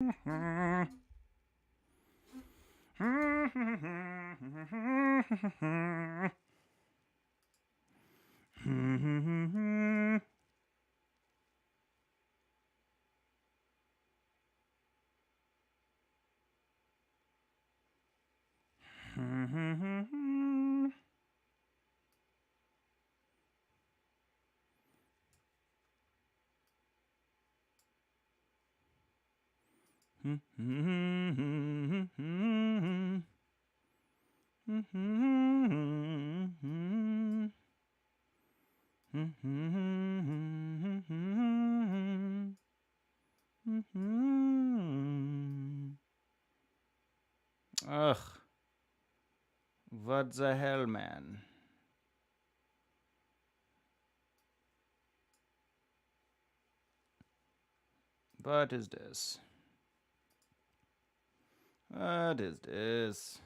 Ugh. What the hell, man? What is this? What is this?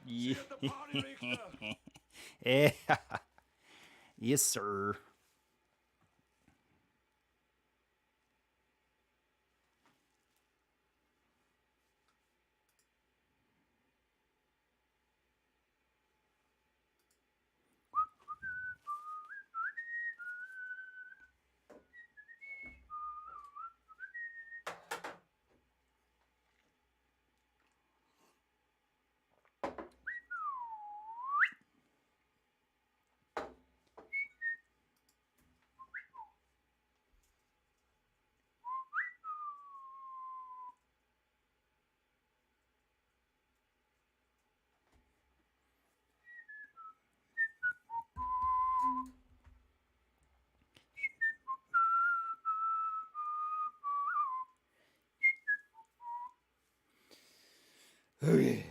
See you at the party, Richter. Yeah. Yes, sir. Okay.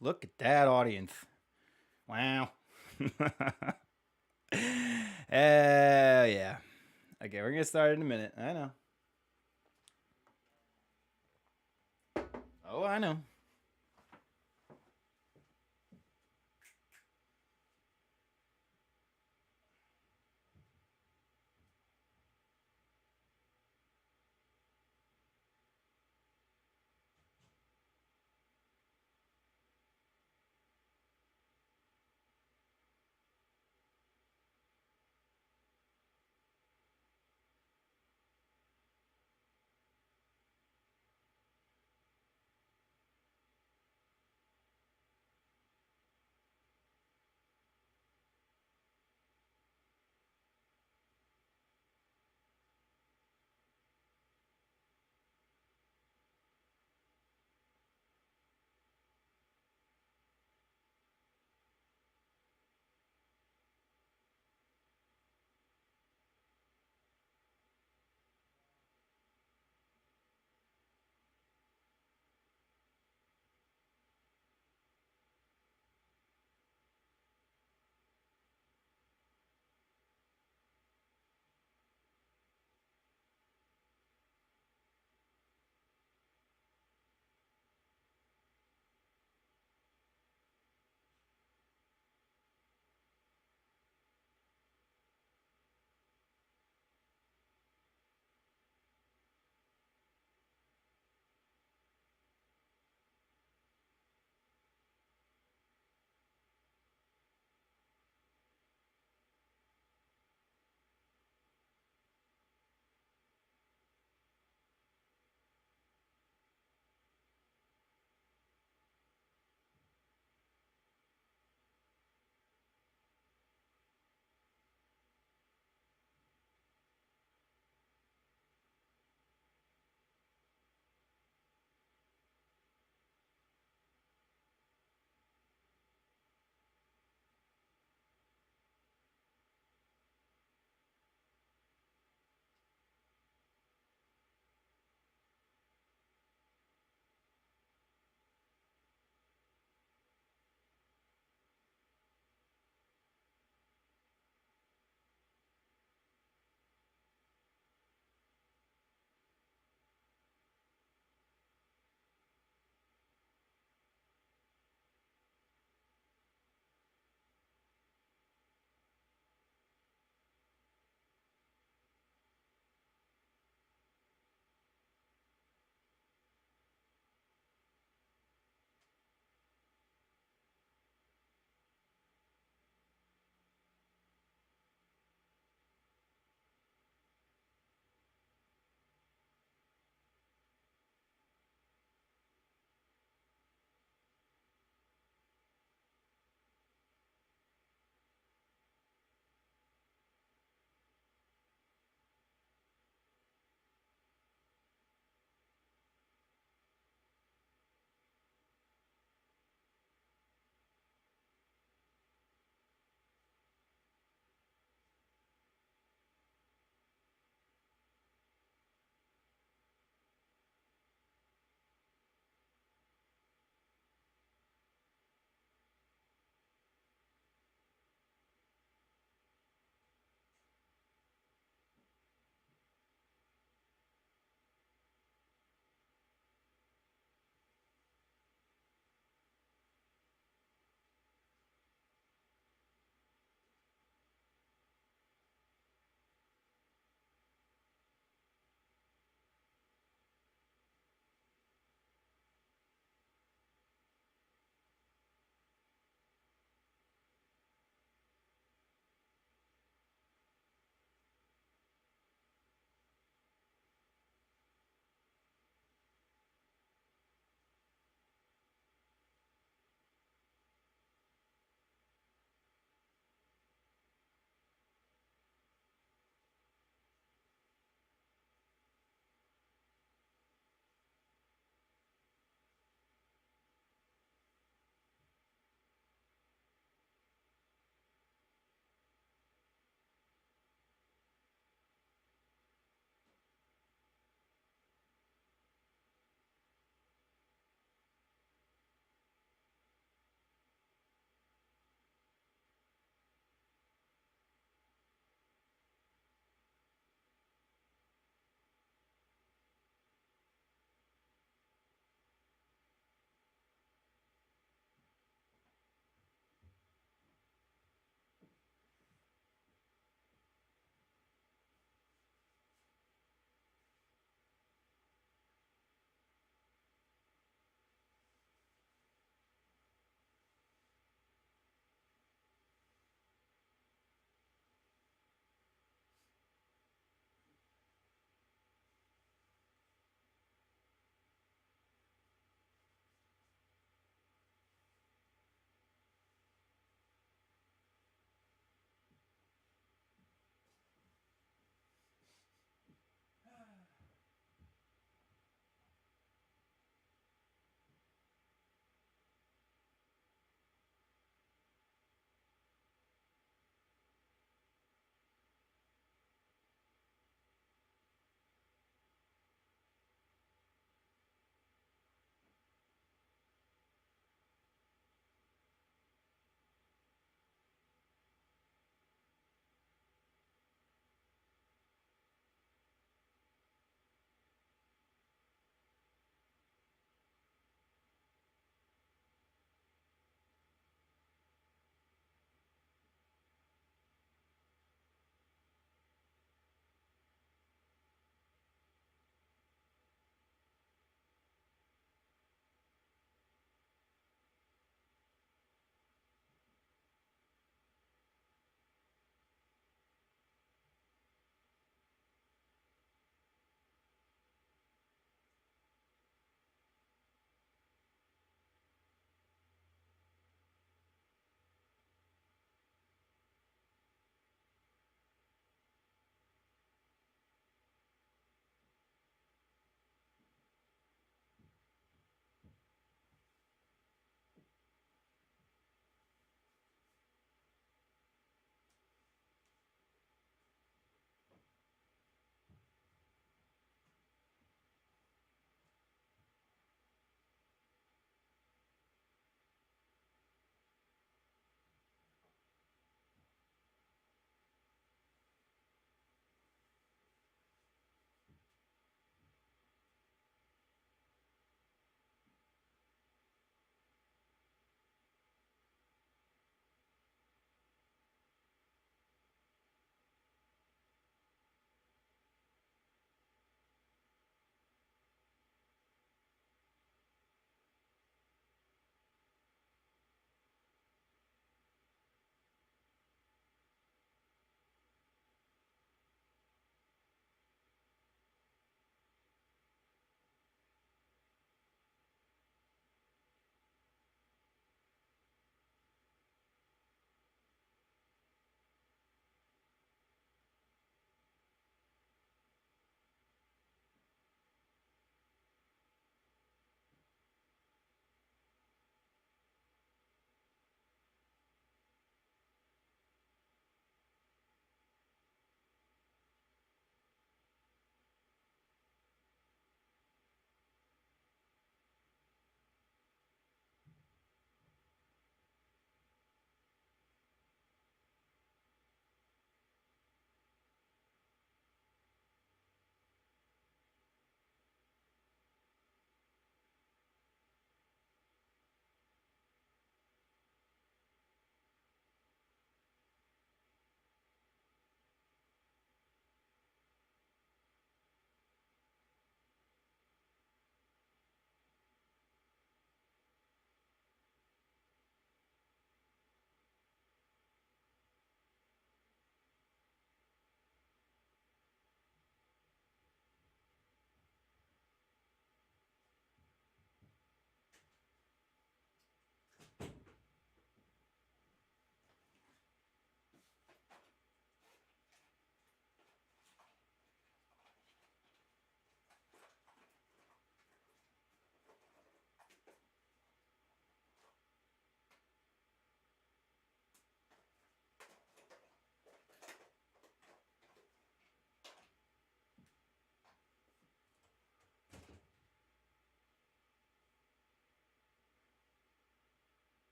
Look at that audience. Wow. Yeah. Okay, we're gonna start in a minute. I know. Oh, I know.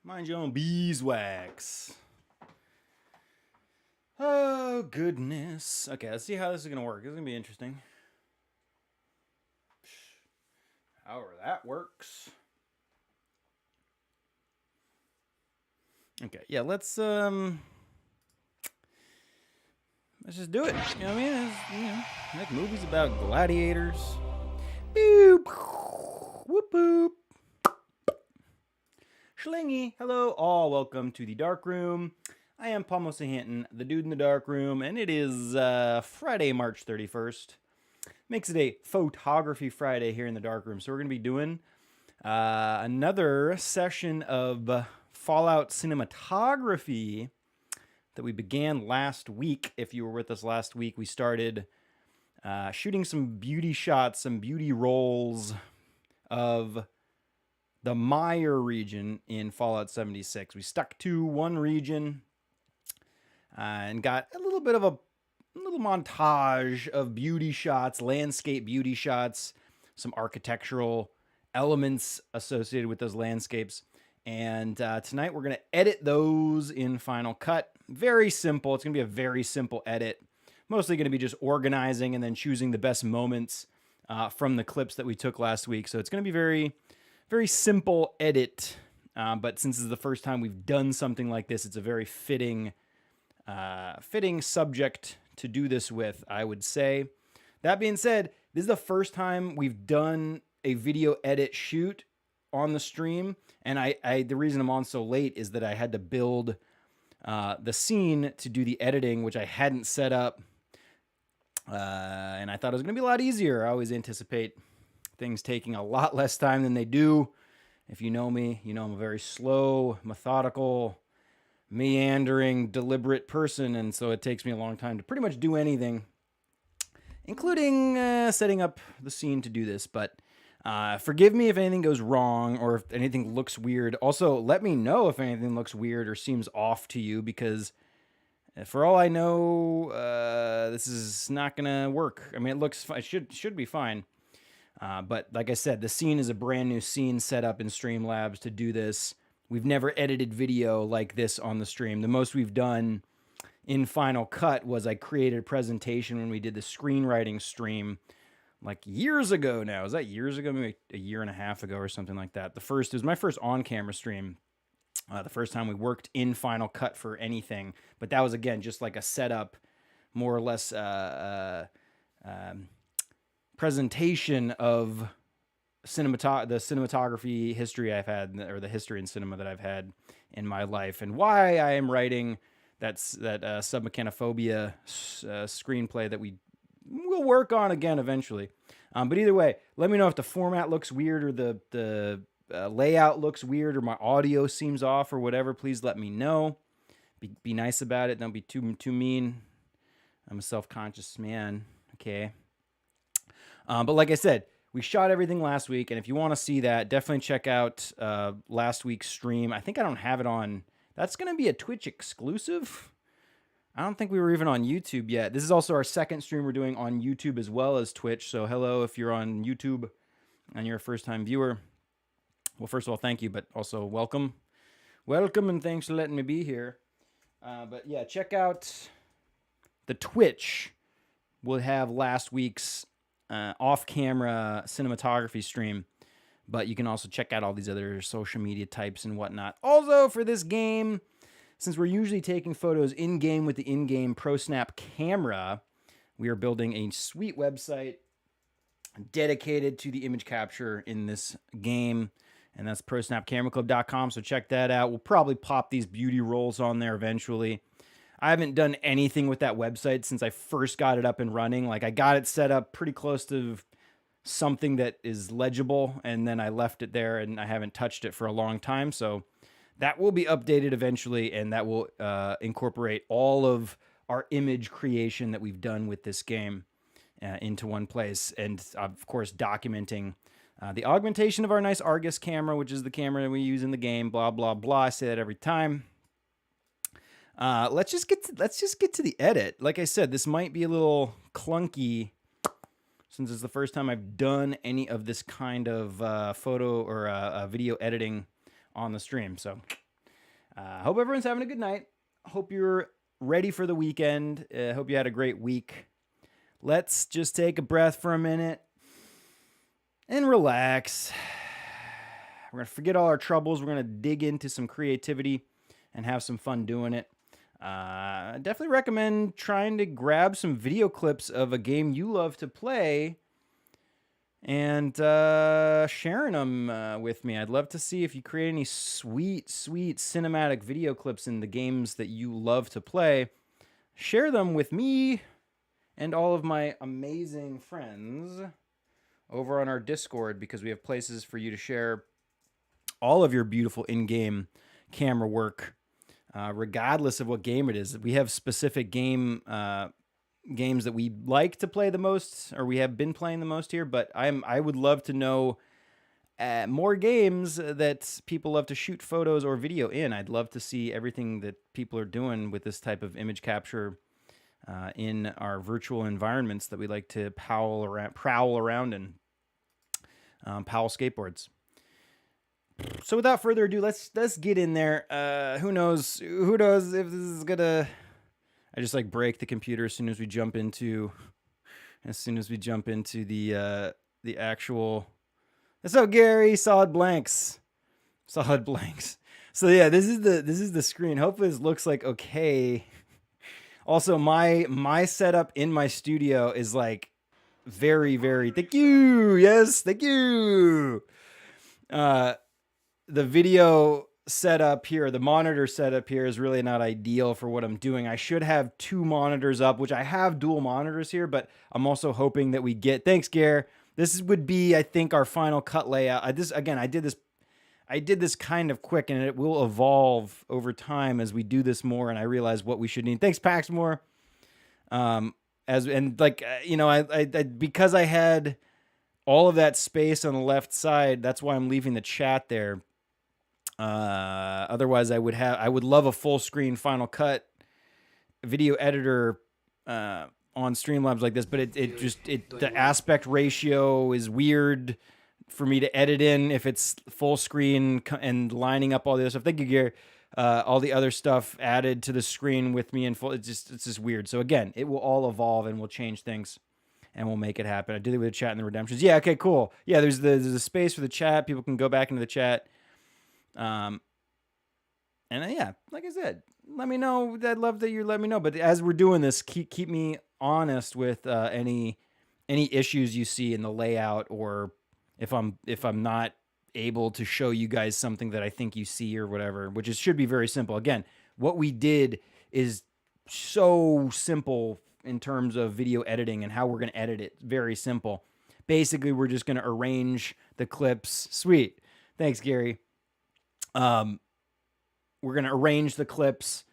Mind your own beeswax. Oh, goodness. Okay, let's see how this is going to work. This is going to be interesting. However that works. Okay, yeah, let's just do it. You know what I mean? Make movies about gladiators. Boop. Whoop boop. Schlingy. Hello, all. Welcome to the Dark Room. I am Paul Mosahanton, the dude in the dark room, and it is Friday, March 31st. Makes it a Fauxtography Friday here in the dark room. So we're going to be doing another session of Fallout Cinematography that we began last week. If you were with us last week, we started shooting some beauty shots, some beauty rolls of the Meyer region in Fallout 76. We stuck to one region and got a little bit of a little montage of beauty shots, landscape beauty shots, some architectural elements associated with those landscapes. And tonight we're going to edit those in Final Cut. Very simple. It's going to be a very simple edit. Mostly going to be just organizing and then choosing the best moments from the clips that we took last week. So it's going to be very, very simple edit. But since this is the first time we've done something like this, it's a very fitting subject to do this with, I would say. That being said, this is the first time we've done a video edit shoot on the stream, and the reason I'm on so late is that I had to build the scene to do the editing, which I hadn't set up, and I thought it was going to be a lot easier. I always anticipate things taking a lot less time than they do. If you know me, you know I'm a very slow, methodical, meandering, deliberate person, and so it takes me a long time to pretty much do anything, including setting up the scene to do this. But forgive me if anything goes wrong or if anything looks weird. Also, let me know if anything looks weird or seems off to you, because for all I know, this is not gonna work. I mean, it should be fine. But like I said, the scene is a brand new scene set up in Streamlabs to do this. We've never edited video like this on the stream. The most we've done in Final Cut was I created a presentation when we did the screenwriting stream like years ago now. Was that years ago? Maybe a year and a half ago or something like that. It was my first on-camera stream. The first time we worked in Final Cut for anything. But that was, again, just like a setup, more or less presentation of the cinematography history I've had, or the history in cinema that I've had in my life, and why I am writing that submechanophobia screenplay that we will work on again eventually. But either way, let me know if the format looks weird or the layout looks weird or my audio seems off or whatever. Please let me know. Be nice about it. Don't be too mean. I'm a self-conscious man. Okay. But like I said, we shot everything last week, and if you want to see that, definitely check out last week's stream. I think I don't have it on. That's going to be a Twitch exclusive. I don't think we were even on YouTube yet. This is also our second stream we're doing on YouTube as well as Twitch. So hello if you're on YouTube and you're a first-time viewer. Well, first of all, thank you, but also welcome. Welcome, and thanks for letting me be here. But yeah, check out the Twitch. We'll have last week's off-camera cinematography stream, but you can also check out all these other social media types and whatnot. Also, for this game, since we're usually taking photos in-game with the in-game ProSnap camera, we are building a sweet website dedicated to the image capture in this game, and that's ProSnapCameraClub.com, so check that out. We'll probably pop these beauty rolls on there eventually. I haven't done anything with that website since I first got it up and running. Like, I got it set up pretty close to something that is legible, and then I left it there, and I haven't touched it for a long time. So that will be updated eventually, and that will incorporate all of our image creation that we've done with this game into one place. And, of course, documenting the augmentation of our nice Argus camera, which is the camera we use in the game, blah, blah, blah. I say that every time. Let's just get to the edit. Like I said, this might be a little clunky since it's the first time I've done any of this kind of photo or video editing on the stream. So Hope everyone's having a good night. Hope you're ready for the weekend. Hope you had a great week. Let's just take a breath for a minute and relax. We're going to forget all our troubles. We're going to dig into some creativity and have some fun doing it. Definitely recommend trying to grab some video clips of a game you love to play and sharing them with me. I'd love to see if you create any sweet cinematic video clips in the games that you love to play. Share them with me and all of my amazing friends over on our Discord, because we have places for you to share all of your beautiful in-game camera work, regardless of what game it is. We have specific games that we like to play the most, or we have been playing the most here. But I would love to know more games that people love to shoot photos or video in. I'd love to see everything that people are doing with this type of image capture in our virtual environments that we like to prowl around in. Powell skateboards. So without further ado, let's get in there. Who knows if this is gonna. I just like break the computer as soon as we jump into the actual. What's up, Gary? Solid blanks. So yeah, this is the screen. Hopefully this looks like okay. Also, my setup in my studio is like very, very. Thank you. Yes, thank you. The video setup here, the monitor setup here is really not ideal for what I'm doing. I should have 2 monitors up, which I have dual monitors here, but I'm also hoping that we get. Thanks, Gare. This would be, I think, our final cut layout. I did this kind of quick, and it will evolve over time as we do this more, and I realize what we should need. Thanks, Paxmore. Because I had all of that space on the left side, that's why I'm leaving the chat there. Otherwise, I would love a full screen Final Cut video editor on Streamlabs like this, but the aspect ratio is weird for me to edit in if it's full screen and lining up all the other stuff. Thank you, Gary. All the other stuff added to the screen with me in full. It's just weird. So again, it will all evolve and we'll change things and we'll make it happen. I did it with the chat and the redemptions. Yeah. Okay, cool. Yeah. There's a space for the chat. People can go back into the chat. Yeah, like I said, let me know. I'd love that you let me know. But as we're doing this, keep me honest with any issues you see in the layout, or if I'm not able to show you guys something that I think you see or whatever, which should be very simple. Again, what we did is so simple in terms of video editing and how we're going to edit it. Very simple. Basically, we're just going to arrange the clips. Sweet. Thanks, Gary. We're going to arrange the clips.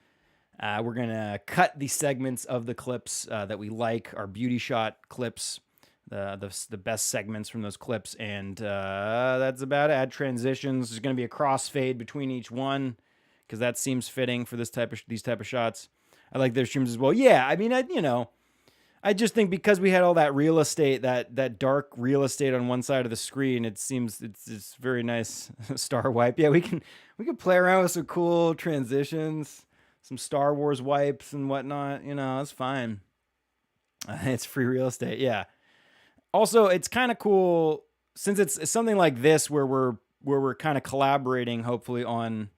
We're going to cut the segments of the clips that we like, our beauty shot clips, the best segments from those clips. And that's about it. Add transitions. There's going to be a crossfade between each one because that seems fitting for these type of shots. I like their streams as well. Yeah, I mean, I just think because we had all that real estate, that dark real estate on one side of the screen, it seems it's very nice. Star wipe. Yeah, we can play around with some cool transitions, some Star Wars wipes and whatnot. It's fine. It's free real estate. Yeah. Also, it's kind of cool since it's something like this where we're kind of collaborating, hopefully on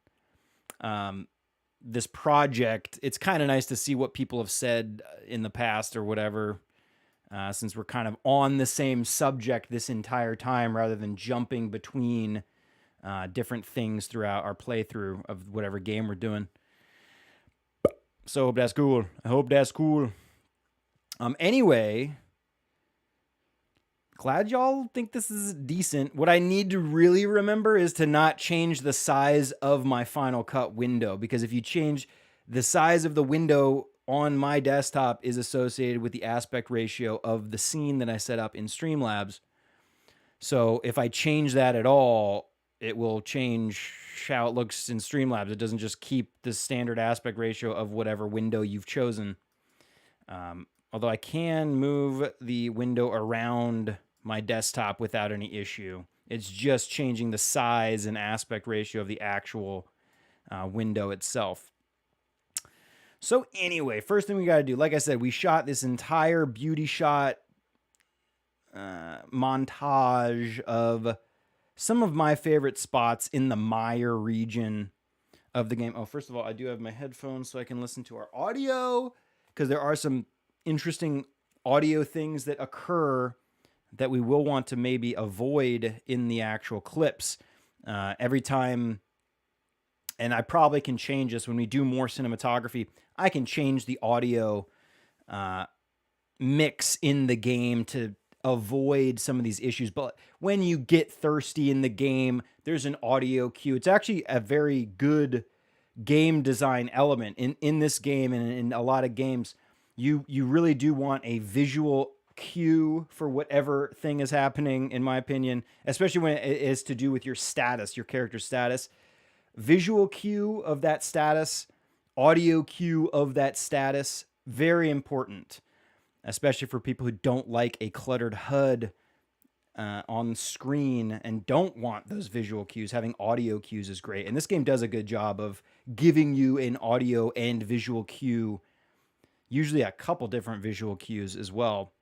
this project. It's kind of nice to see what people have said in the past or whatever, since we're kind of on the same subject this entire time rather than jumping between different things throughout our playthrough of whatever game we're doing. So I hope that's cool. Anyway, glad y'all think this is decent. What I need to really remember is to not change the size of my Final Cut window, because if you change the size of the window on my desktop is associated with the aspect ratio of the scene that I set up in Streamlabs. So if I change that at all, it will change how it looks in Streamlabs. It doesn't just keep the standard aspect ratio of whatever window you've chosen. Although I can move the window around my desktop without any issue. It's just changing the size and aspect ratio of the actual window itself. So anyway, first thing we got to do, like I said, we shot this entire beauty shot montage of some of my favorite spots in the Meyer region of the game. Oh, first of all, I do have my headphones so I can listen to our audio, because there are some interesting audio things that occur that we will want to maybe avoid in the actual clips. Every time, and I probably can change this when we do more cinematography, I can change the audio mix in the game to avoid some of these issues. But when you get thirsty in the game, there's an audio cue. It's actually a very good game design element in this game, and in a lot of games. You really do want a visual cue for whatever thing is happening, in my opinion, especially when it is to do with your status, your character status. Visual cue of that status, audio cue of that status, very important, especially for people who don't like a cluttered HUD on screen and don't want those visual cues. Having audio cues is great. And this game does a good job of giving you an audio and visual cue, usually a couple different visual cues as well,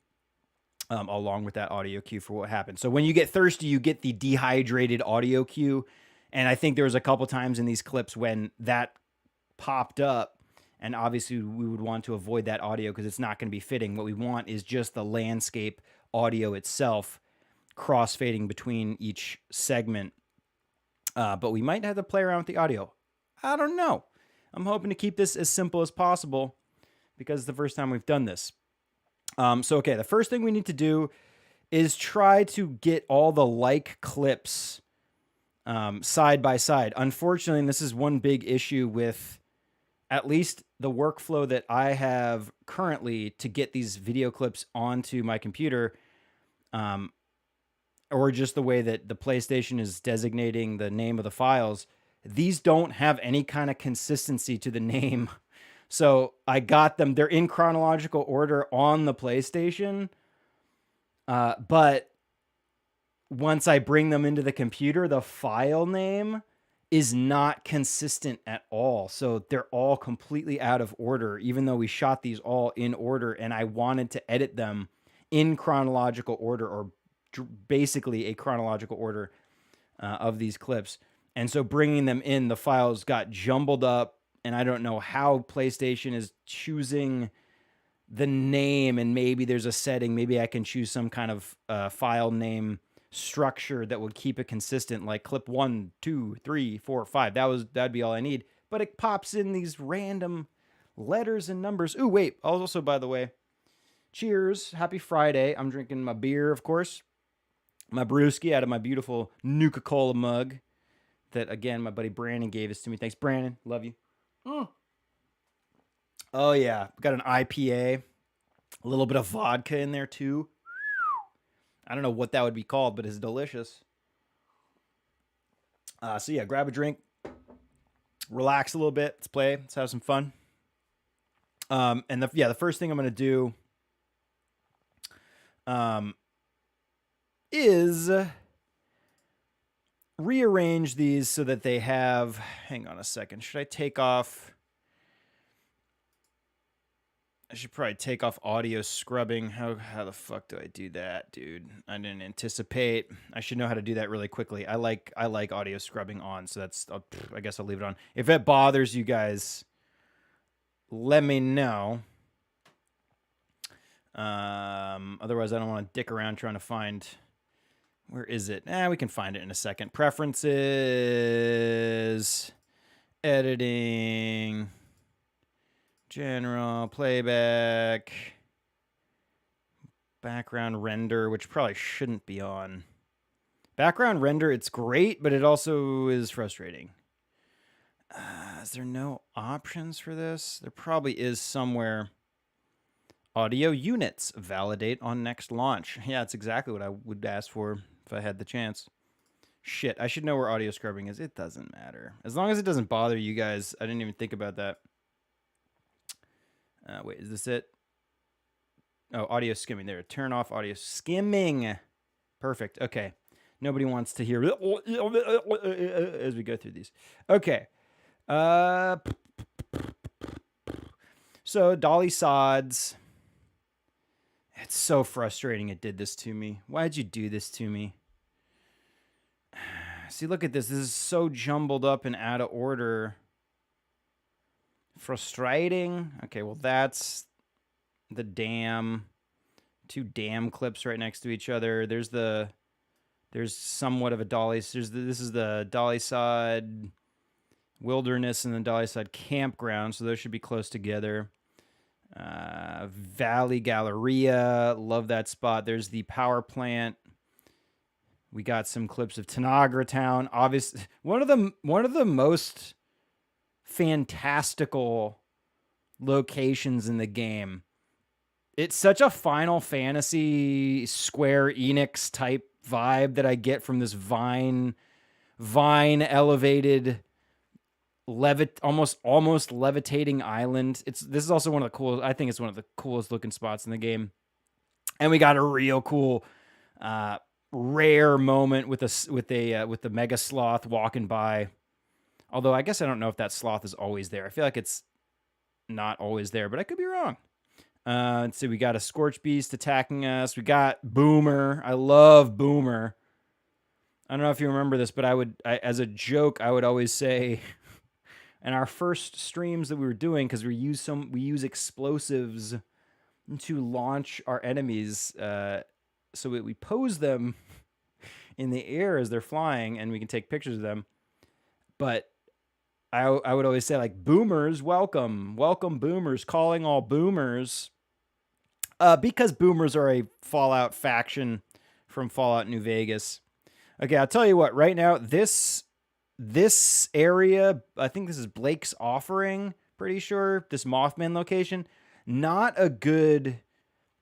along with that audio cue for what happens. So when you get thirsty, you get the dehydrated audio cue. And I think there was a couple times in these clips when that popped up, and obviously we would want to avoid that audio because it's not going to be fitting. What we want is just the landscape audio itself, cross-fading between each segment. But we might have to play around with the audio. I don't know. I'm hoping to keep this as simple as possible because it's the first time we've done this. Okay, the first thing we need to do is try to get all the like clips side by side. Unfortunately, and this is one big issue with at least the workflow that I have currently to get these video clips onto my computer, or just the way that the PlayStation is designating the name of the files. These don't have any kind of consistency to the name. So I got them. They're in chronological order on the PlayStation. But once I bring them into the computer, the file name is not consistent at all. So they're all completely out of order, even though we shot these all in order, and I wanted to edit them in chronological order, or basically a chronological order of these clips. And so bringing them in, the files got jumbled up, and I don't know how PlayStation is choosing the name, and maybe there's a setting. Maybe I can choose some kind of file name structure that would keep it consistent, like clip 1, 2, 3, 4, 5. That'd be all I need. But it pops in these random letters and numbers. Ooh, wait. Also, by the way, cheers. Happy Friday. I'm drinking my beer, of course. My brewski out of my beautiful Nuka-Cola mug that, again, my buddy Brandon gave this to me. Thanks, Brandon. Love you. Oh, yeah. Got an IPA. A little bit of vodka in there, too. I don't know what that would be called, but it's delicious. So, yeah, grab a drink. Relax a little bit. Let's play. Let's have some fun. And the first thing I'm going to do is rearrange these so that they have... Hang on a second. Should I take off... I should probably take off audio scrubbing. How the fuck do I do that, dude? I didn't anticipate. I should know how to do that really quickly. I like audio scrubbing on, so that's... I guess I'll leave it on. If it bothers you guys, let me know. Otherwise, I don't want to dick around trying to find... Where is it? We can find it in a second. Preferences. Editing... General, playback, background render, which probably shouldn't be on. Background render, it's great, but it also is frustrating. Is there no options for this? There probably is somewhere. Audio units, validate on next launch. Yeah, that's exactly what I would ask for if I had the chance. Shit, I should know where audio scrubbing is. It doesn't matter. As long as it doesn't bother you guys. I didn't even think about that. Wait, is this it? Oh, audio skimming there. Turn off audio skimming. Perfect. Okay. Nobody wants to hear as we go through these. Okay. Uh, so Dolly Sods. It's so frustrating it did this to me. Why'd you do this to me? See, look at this. This is so jumbled up and out of order. Frustrating. Okay, well, that's the dam. Two dam clips right next to each other. There's somewhat of a dolly. This is the Dolly Sod Wilderness and the Dolly Sod Campground, so those should be close together. Valley Galleria, love that spot. There's the power plant. We got some clips of Tanagra Town. Obviously, one of the most fantastical locations in the game. It's such a Final Fantasy Square Enix type vibe that I get from this vine elevated almost levitating island. This is also one of the coolest. I think it's one of the coolest looking spots in the game. And we got a real cool rare moment with the mega sloth walking by. Although I guess I don't know if that sloth is always there. I feel like it's not always there, but I could be wrong. Let's see. We got a Scorch Beast attacking us. We got Boomer. I love Boomer. I don't know if you remember this, but as a joke, I would always say, in our first streams that we were doing, because we use explosives to launch our enemies. So we pose them in the air as they're flying, and we can take pictures of them. But I would always say, like, boomers, welcome, boomers, calling all boomers, because boomers are a Fallout faction from Fallout New Vegas. Okay, I'll tell you what. Right now, this area, I think this is Blake's Offering. Pretty sure this Mothman location, not a good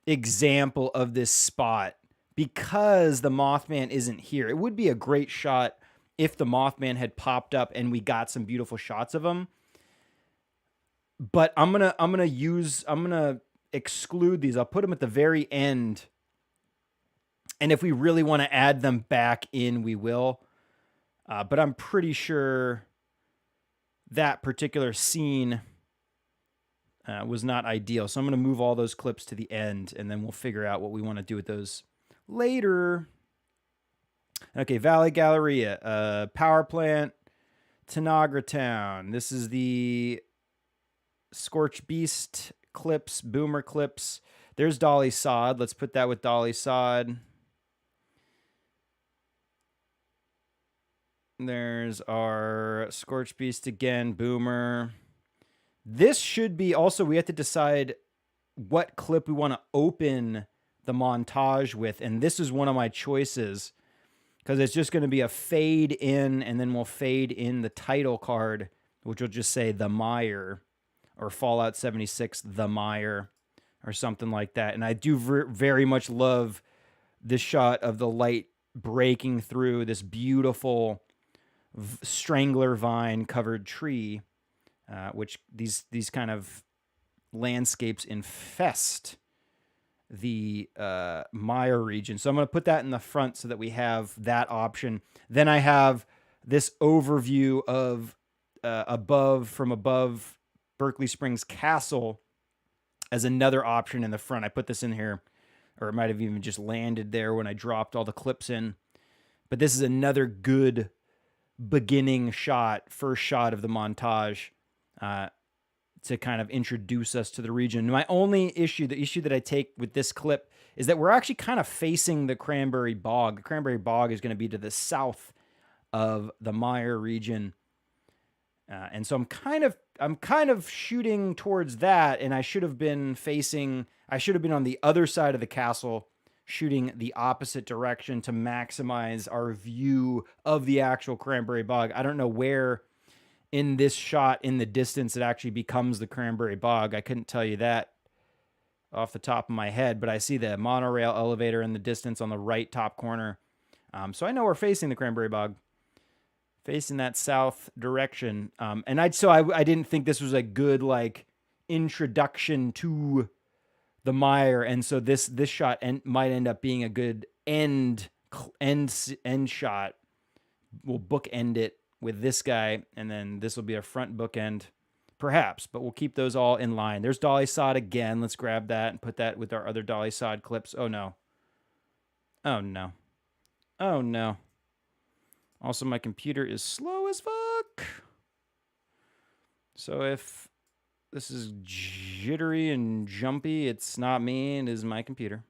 example of this spot because the Mothman isn't here. It would be a great shot if the Mothman had popped up and we got some beautiful shots of him. But I'm gonna exclude these. I'll put them at the very end. And if we really want to add them back in, we will. But I'm pretty sure that particular scene was not ideal. So I'm going to move all those clips to the end, and then we'll figure out what we want to do with those later. Okay, Valley Galleria, power plant, Tanagra Town. This is the Scorch Beast clips, Boomer clips. There's Dolly Sod. Let's put that with Dolly Sod. There's our Scorch Beast again, Boomer. This should be also, we have to decide what clip we want to open the montage with. And this is one of my choices because it's just going to be a fade in, and then we'll fade in the title card, which will just say The Mire or Fallout 76 The Mire or something like that. And I do very much love this shot of the light breaking through this beautiful strangler vine covered tree, which these kind of landscapes infest the Mire region. So I'm going to put that in the front so that we have that option. Then I have this overview of above Berkeley Springs Castle as another option in the front. I put this in here, or it might have even just landed there when I dropped all the clips in. But this is another good beginning shot, first shot of the montage, to kind of introduce us to the region. My only issue, the issue that I take with this clip, is that we're actually kind of facing the Cranberry Bog. The Cranberry Bog is going to be to the south of the Mire region, and so I'm kind of shooting towards that. And I should have been on the other side of the castle, shooting the opposite direction to maximize our view of the actual Cranberry Bog. I don't know where in this shot in the distance it actually becomes the Cranberry Bog. I couldn't tell you that off the top of my head, but I see the monorail elevator in the distance on the right top corner. So I know we're facing the Cranberry Bog, facing that south direction. And I didn't think this was a good like introduction to the Mire, and so this shot might end up being a good end shot. We'll bookend it with this guy, and then this will be a front bookend, perhaps, but we'll keep those all in line. There's dolly sod again. Let's grab that and put that with our other dolly sod clips. Oh, no. Oh, no. Oh, no. Also, my computer is slow as fuck. So if this is jittery and jumpy, it's not me, it is my computer.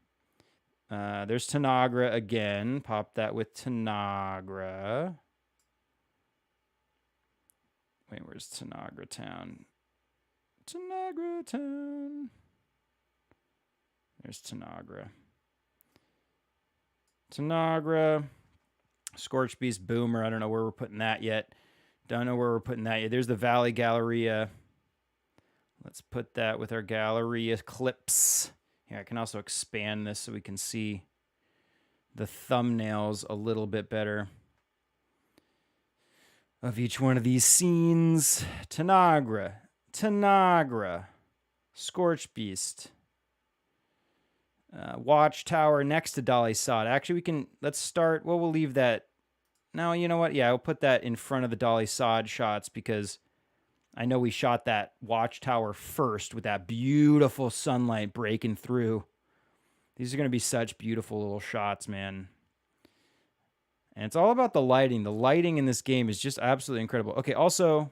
There's Tanagra again. Pop that with Tanagra. Wait, where's Tanagra Town? Tanagra Town. There's Tanagra. Tanagra. Scorch Beast Boomer. I don't know where we're putting that yet. Don't know where we're putting that yet. There's the Valley Galleria. Let's put that with our Galleria clips. Here, I can also expand this so we can see the thumbnails a little bit better of each one of these scenes. Tanagra. Tanagra. Scorch Beast. Watchtower next to Dolly Sod. Actually, we can, let's start, well, we'll leave that. No, you know what? Yeah, I'll put that in front of the Dolly Sod shots because I know we shot that watchtower first with that beautiful sunlight breaking through. These are going to be such beautiful little shots, man. And it's all about the lighting. The lighting in this game is just absolutely incredible. Okay, also,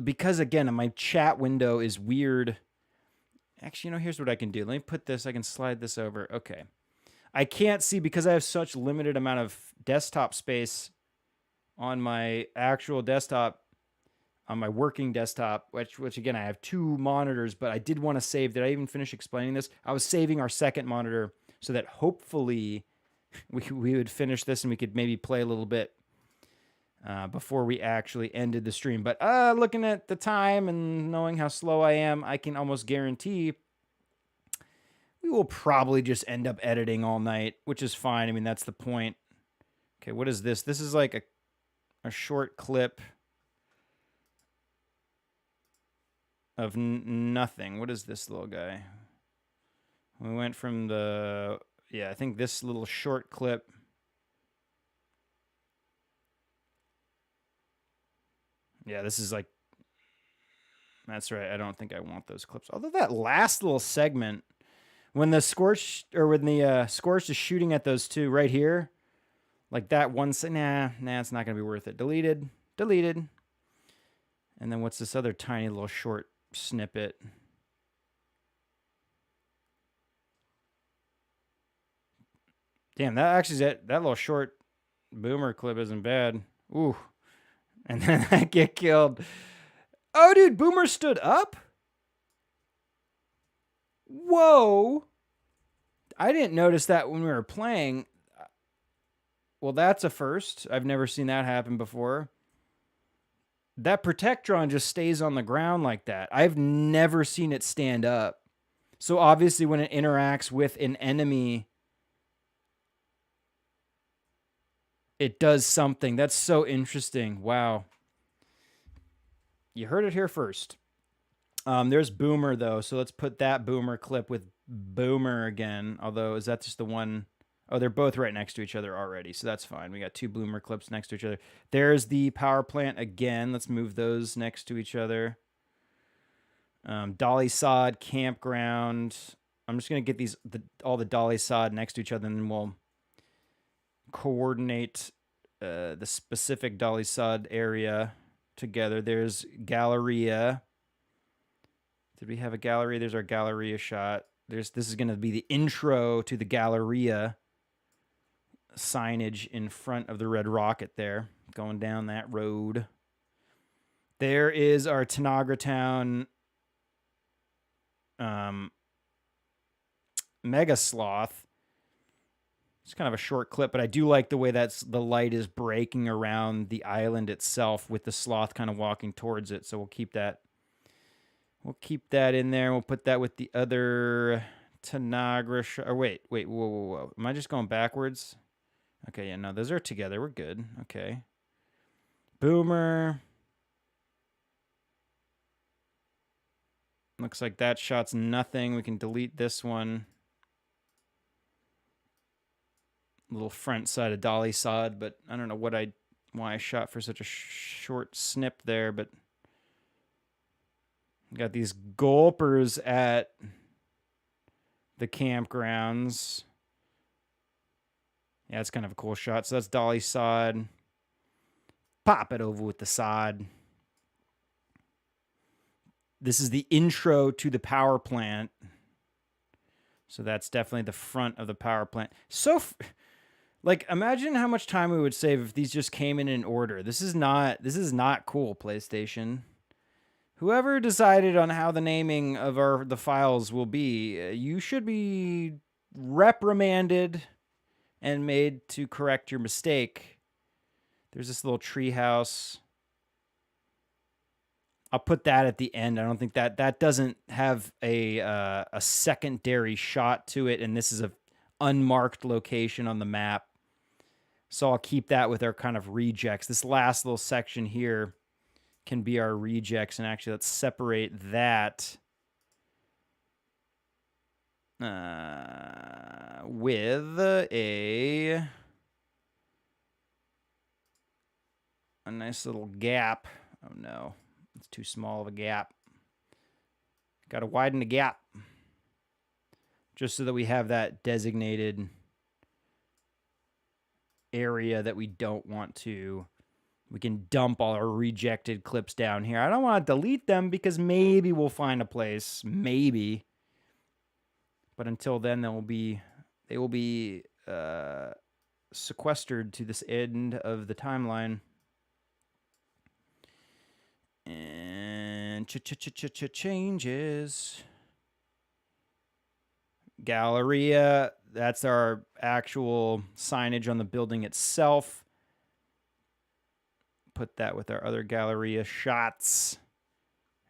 because again, my chat window is weird. Actually, you know, here's what I can do. Let me put this, I can slide this over. Okay. I can't see because I have such limited amount of desktop space on my actual desktop, on my working desktop, which again, I have 2 monitors, but I did want to save. Did I even finish explaining this? I was saving our second monitor so that hopefully we would finish this and we could maybe play a little bit before we actually ended the stream. But looking at the time and knowing how slow I am, I can almost guarantee we will probably just end up editing all night, which is fine. I mean, that's the point. Okay, what is this? This is like a short clip of nothing. What is this little guy? We went from the, yeah, I think this little short clip. Yeah, this is like, that's right. I don't think I want those clips. Although that last little segment, when the Scorched is shooting at those 2 right here, like that one, nah, it's not going to be worth it. Deleted. And then what's this other tiny little short snippet? Damn, that little short boomer clip isn't bad. Ooh. And then I get killed. Oh, dude, Boomer stood up? Whoa. I didn't notice that when we were playing. Well, that's a first. I've never seen that happen before. That Protectron just stays on the ground like that. I've never seen it stand up. So obviously when it interacts with an enemy, it does something. That's so interesting. Wow. You heard it here first. There's Boomer, though. So let's put that Boomer clip with Boomer again. Although, is that just the one? Oh, they're both right next to each other already. So that's fine. We got 2 Boomer clips next to each other. There's the power plant again. Let's move those next to each other. Dolly Sod Campground. I'm just going to get all the Dolly Sod next to each other, and then we'll coordinate the specific Dolly Sod area together. There's Galleria. Did we have a Galleria? There's our Galleria shot. This is going to be the intro to the Galleria signage in front of the red rocket there, going down that road. There is our Tanagra Town Mega Sloth. It's kind of a short clip, but I do like the way the light is breaking around the island itself with the sloth kind of walking towards it. So we'll keep that. We'll keep that in there. We'll put that with the other Tanagra. Or wait, whoa. Am I just going backwards? Okay, yeah, no, those are together. We're good. Okay. Boomer. Looks like that shot's nothing. We can delete this one. little front side of dolly sod, but I don't know why I shot for such a short snip there, but got these gulpers at the campgrounds. Yeah, it's kind of a cool shot. So that's dolly sod. Pop it over with the sod. This is the intro to the power plant. So that's definitely the front of the power plant. So, like, imagine how much time we would save if these just came in order. This is not cool, PlayStation. Whoever decided on how the naming of the files will be, you should be reprimanded and made to correct your mistake. There's this little tree house. I'll put that at the end. I don't think that doesn't have a secondary shot to it, and this is a unmarked location on the map. So I'll keep that with our kind of rejects. This last little section here can be our rejects, and actually let's separate that with a nice little gap. Oh no, it's too small of a gap. Got to widen the gap just so that we have that designated area that we don't want to. We can dump all our rejected clips down here. I don't want to delete them because maybe we'll find a place. Maybe. But until then, they will be sequestered to this end of the timeline. And changes. Galleria, that's our actual signage on the building itself. Put that with our other Galleria shots.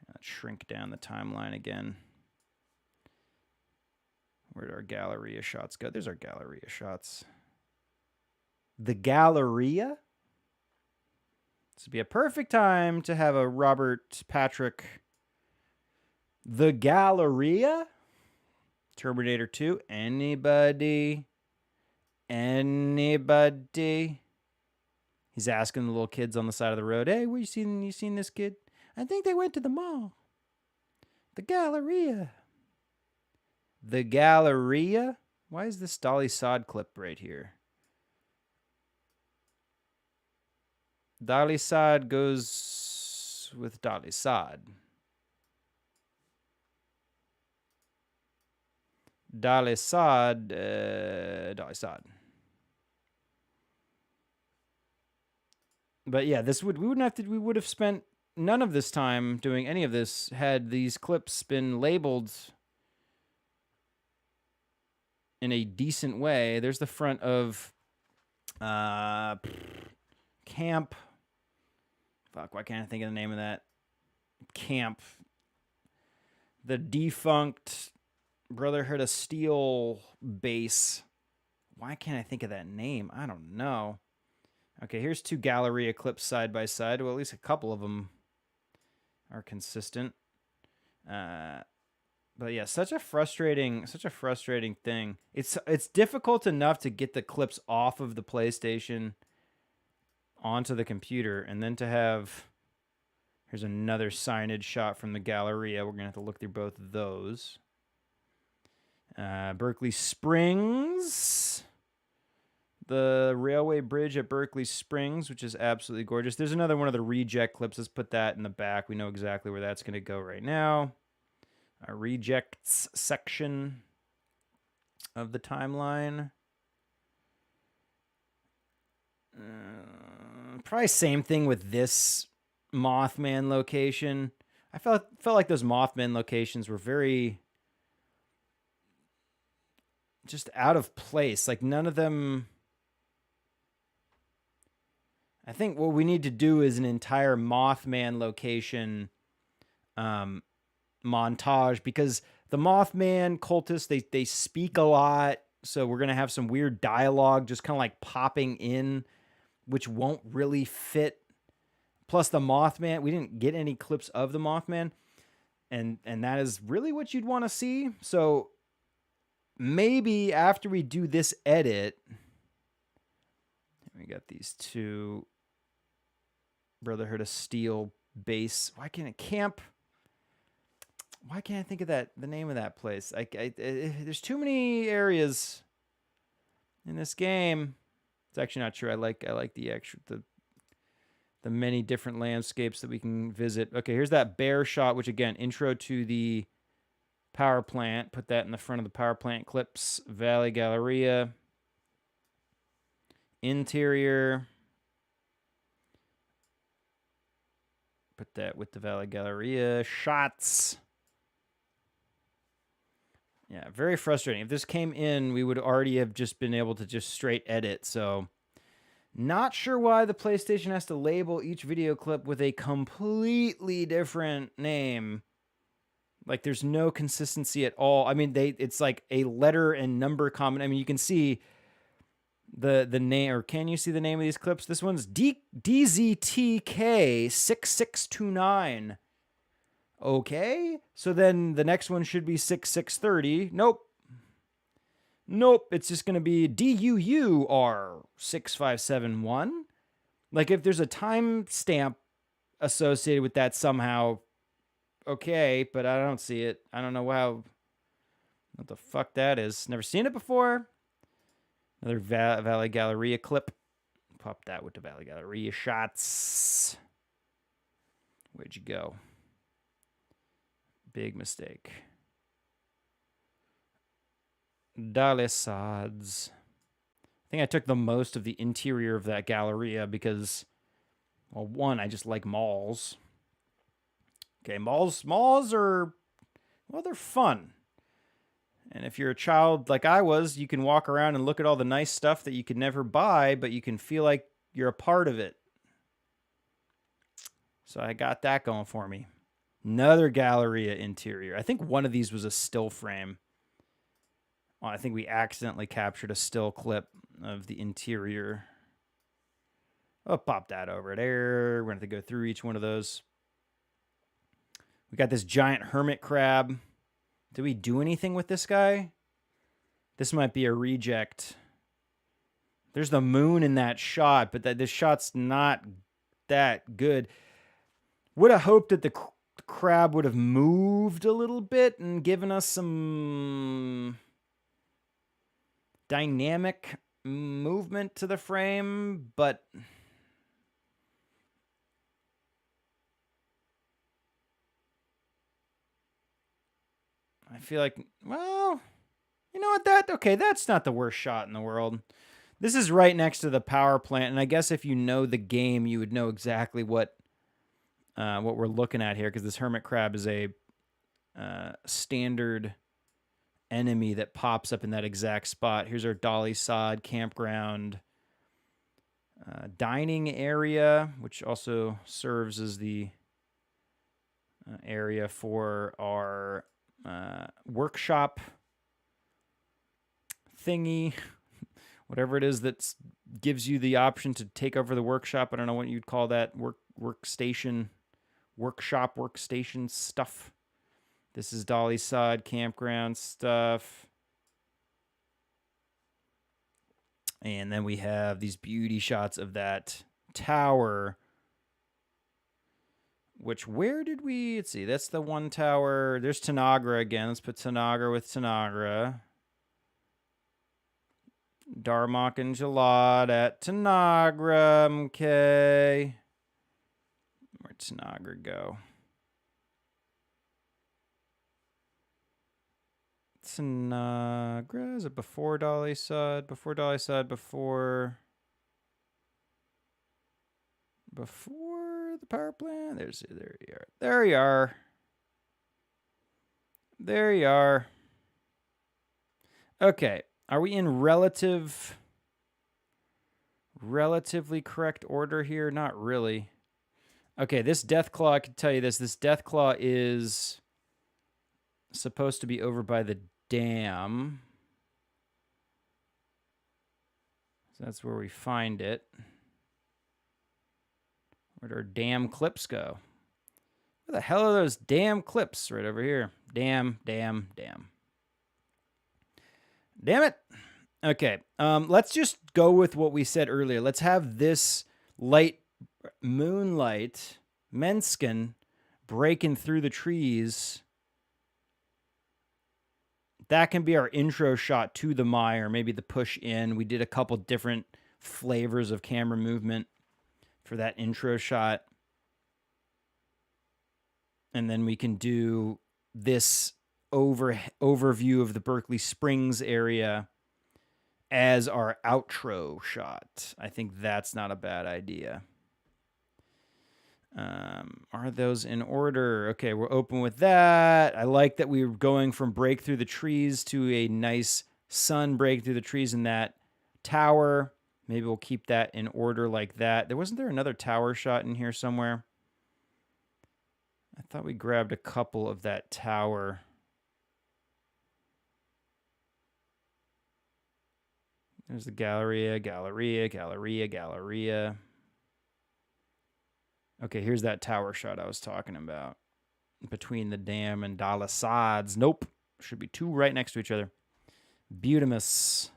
Let's shrink down the timeline again. Where'd our Galleria shots go? There's our Galleria shots. The Galleria? This would be a perfect time to have a Robert Patrick. The Galleria? Terminator 2. Anybody? He's asking the little kids on the side of the road, hey, you seen this kid? I think they went to the mall. The Galleria. The Galleria? Why is this dolly sod clip right here? Dolly sod goes with dolly sod. Dolly sod, dolly sod. But yeah, we would have spent none of this time doing any of this had these clips been labeled in a decent way. There's the front of camp. Fuck, why can't I think of the name of that? Camp. The defunct Brotherhood of Steel base. Why can't I think of that name? I don't know. Okay, here's two Galleria clips side by side. Well, at least a couple of them are consistent. But yeah, such a frustrating thing. It's difficult enough to get the clips off of the PlayStation onto the computer, and then to have, here's another signage shot from the Galleria. We're gonna have to look through both of those. Berkeley Springs. The railway bridge at Berkeley Springs, which is absolutely gorgeous. There's another one of the reject clips. Let's put that in the back. We know exactly where that's going to go right now. Our rejects section of the timeline. Probably same thing with this Mothman location. I felt like those Mothman locations were very just out of place. Like none of them. I think what we need to do is an entire Mothman location montage, because the Mothman cultists, they speak a lot. So we're going to have some weird dialogue just kind of like popping in, which won't really fit. Plus the Mothman, we didn't get any clips of the Mothman. And that is really what you'd want to see. So maybe after we do this edit, We got these two Brotherhood of Steel base. Why can't it camp? Why can't I think of the name of that place? There's too many areas in this game. It's actually not true. I like the many different landscapes that we can visit. Okay, here's that bear shot, which again, intro to the power plant. Put that in the front of the power plant clips. Valley Galleria. Interior. Put that with the Valley Galleria shots. Yeah, very frustrating. If this came in, we would already have just been able to just straight edit. So, not sure why the PlayStation has to label each video clip with a completely different name. Like, there's no consistency at all. I mean, it's like a letter and number comment. I mean, you can see the name, or can you see the name of these clips? This one's DZTK6629. Okay, so then the next one should be 6630. Nope. Nope, it's just going to be DUUR6571. Like, if there's a timestamp associated with that somehow, okay, but I don't see it. I don't know what the fuck that is. Never seen it before. Another Valley Galleria clip. Pop that with the Valley Galleria shots. Where'd you go? Big mistake. Dalisads. I think I took the most of the interior of that Galleria because, well, one, I just like malls. Okay, malls are, well, they're fun. And if you're a child like I was, you can walk around and look at all the nice stuff that you could never buy, but you can feel like you're a part of it. So I got that going for me. Another Galleria interior. I think one of these was a still frame. Well, I think we accidentally captured a still clip of the interior. I'll pop that over there. We're going to have to go through each one of those. We got this giant hermit crab. Did we do anything with this guy? This might be a reject. There's the moon in that shot, but this shot's not that good. Would have hoped that the crab would have moved a little bit and given us some dynamic movement to the frame, but I feel like, well, you know what, that's not the worst shot in the world. This is right next to the power plant, and I guess if you know the game, you would know exactly what we're looking at here, because this hermit crab is a standard enemy that pops up in that exact spot. Here's our Dolly Sod campground dining area, which also serves as the area for our workshop thingy, whatever it is that gives you the option to take over the workshop. I don't know what you'd call that. Workstation stuff. This is Dolly Sod campground stuff. And then we have these beauty shots of that tower, which, where did we, let's see, that's the one tower. There's Tanagra again. Let's put Tanagra with Tanagra. Darmok and Jalad at Tanagra. Okay. Where'd Tanagra go? Tanagra, is it before Dolly Sod? Before Dolly Sod, before the power plant? There you are. There you are. There you are. Okay. Are we in relatively correct order here? Not really. Okay, this Deathclaw, I can tell you this. This Deathclaw is supposed to be over by the dam. So that's where we find it. Where'd our damn clips go? Where the hell are those damn clips? Right over here. Damn. Damn it. Okay. Let's just go with what we said earlier. Let's have this light moonlight Menskin breaking through the trees. That can be our intro shot to the mire, maybe the push in. We did a couple different flavors of camera movement for that intro shot. And then we can do this overview of the Berkeley Springs area as our outro shot. I think that's not a bad idea. Are those in order? Okay, we're open with that. I like that we're going from break through the trees to a nice sun break through the trees in that tower. Maybe we'll keep that in order like that. Wasn't there another tower shot in here somewhere? I thought we grabbed a couple of that tower. There's the Galleria. Okay, here's that tower shot I was talking about. Between the dam and Dalasides. Nope. Should be two right next to each other. Beautimus.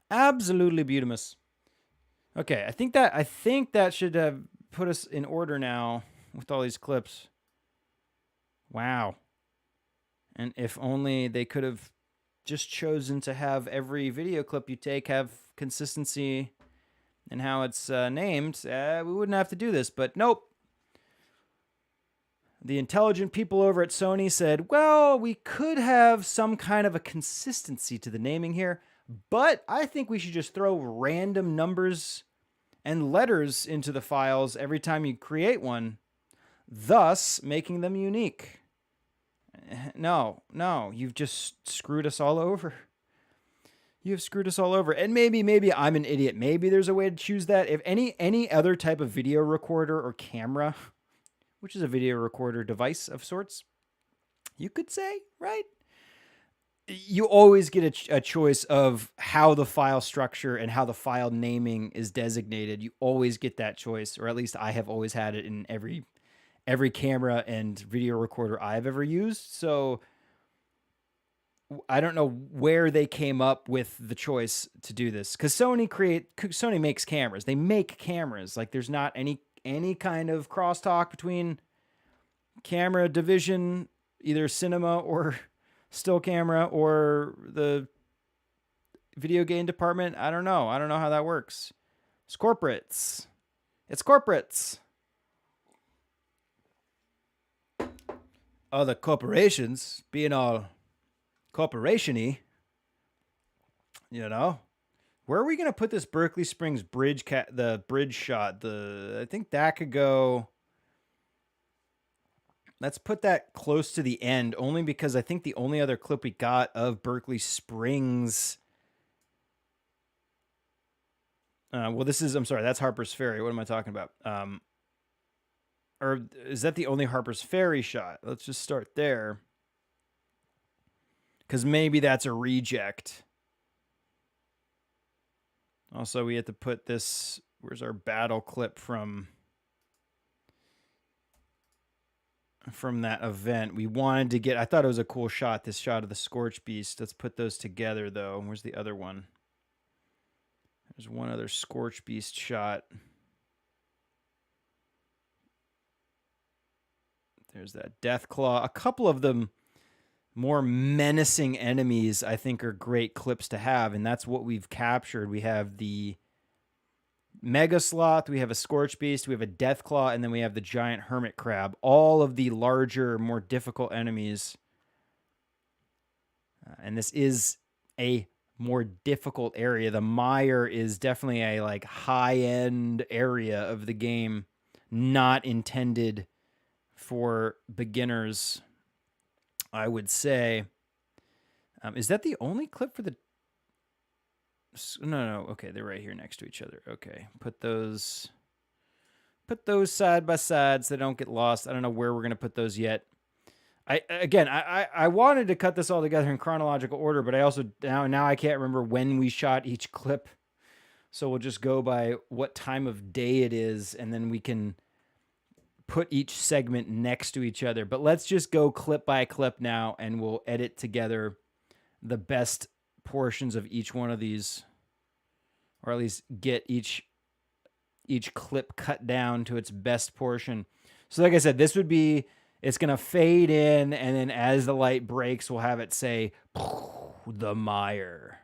Absolutely beautimus. Okay, I think that should have put us in order now with all these clips. Wow. And if only they could have just chosen to have every video clip you take have consistency in how it's named, we wouldn't have to do this. But nope. The intelligent people over at Sony said, well, we could have some kind of a consistency to the naming here, but I think we should just throw random numbers and letters into the files every time you create one, thus making them unique. No, you've just screwed us all over. You've screwed us all over. And maybe I'm an idiot. Maybe there's a way to choose that. If any other type of video recorder or camera, which is a video recorder device of sorts, you could say, right? You always get a choice of how the file structure and how the file naming is designated. You always get that choice, or at least I have always had it in every camera and video recorder I've ever used. So I don't know where they came up with the choice to do this, because Sony makes cameras. They make cameras. Like there's not any kind of crosstalk between camera division, either cinema or still camera, or the video game department. I don't know how that works. It's corporates. Oh, the corporations being all corporation-y, you know. Where are we going to put this Berkeley Springs bridge the bridge shot? I think that could go. Let's put that close to the end, only because I think the only other clip we got of Berkeley Springs. I'm sorry, that's Harper's Ferry. What am I talking about? Or is that the only Harper's Ferry shot? Let's just start there. Because maybe that's a reject. Also, we have to put this. Where's our battle clip from that event? We wanted to get. I thought it was a cool shot. This shot of the Scorch Beast. Let's put those together, though. Where's the other one? There's one other Scorch Beast shot. There's that Death Claw. A couple of them more menacing enemies, I think, are great clips to have, and that's what we've captured. We have the Mega Sloth, we have a Scorch Beast, we have a Death Claw, and then we have the giant Hermit Crab. All of the larger, more difficult enemies. And this is a more difficult area. The mire is definitely a like high-end area of the game, not intended for beginners, I would say. Is that the only clip for the... No. Okay, they're right here next to each other. Okay, put those side by side so they don't get lost. I don't know where we're going to put those yet. I wanted to cut this all together in chronological order, but I also now I can't remember when we shot each clip. So we'll just go by what time of day it is, and then we can put each segment next to each other. But let's just go clip by clip now, and we'll edit together the best portions of each one of these, or at least get each clip cut down to its best portion. So like I said, this would be, it's going to fade in, and then as the light breaks, we'll have it say, the mire.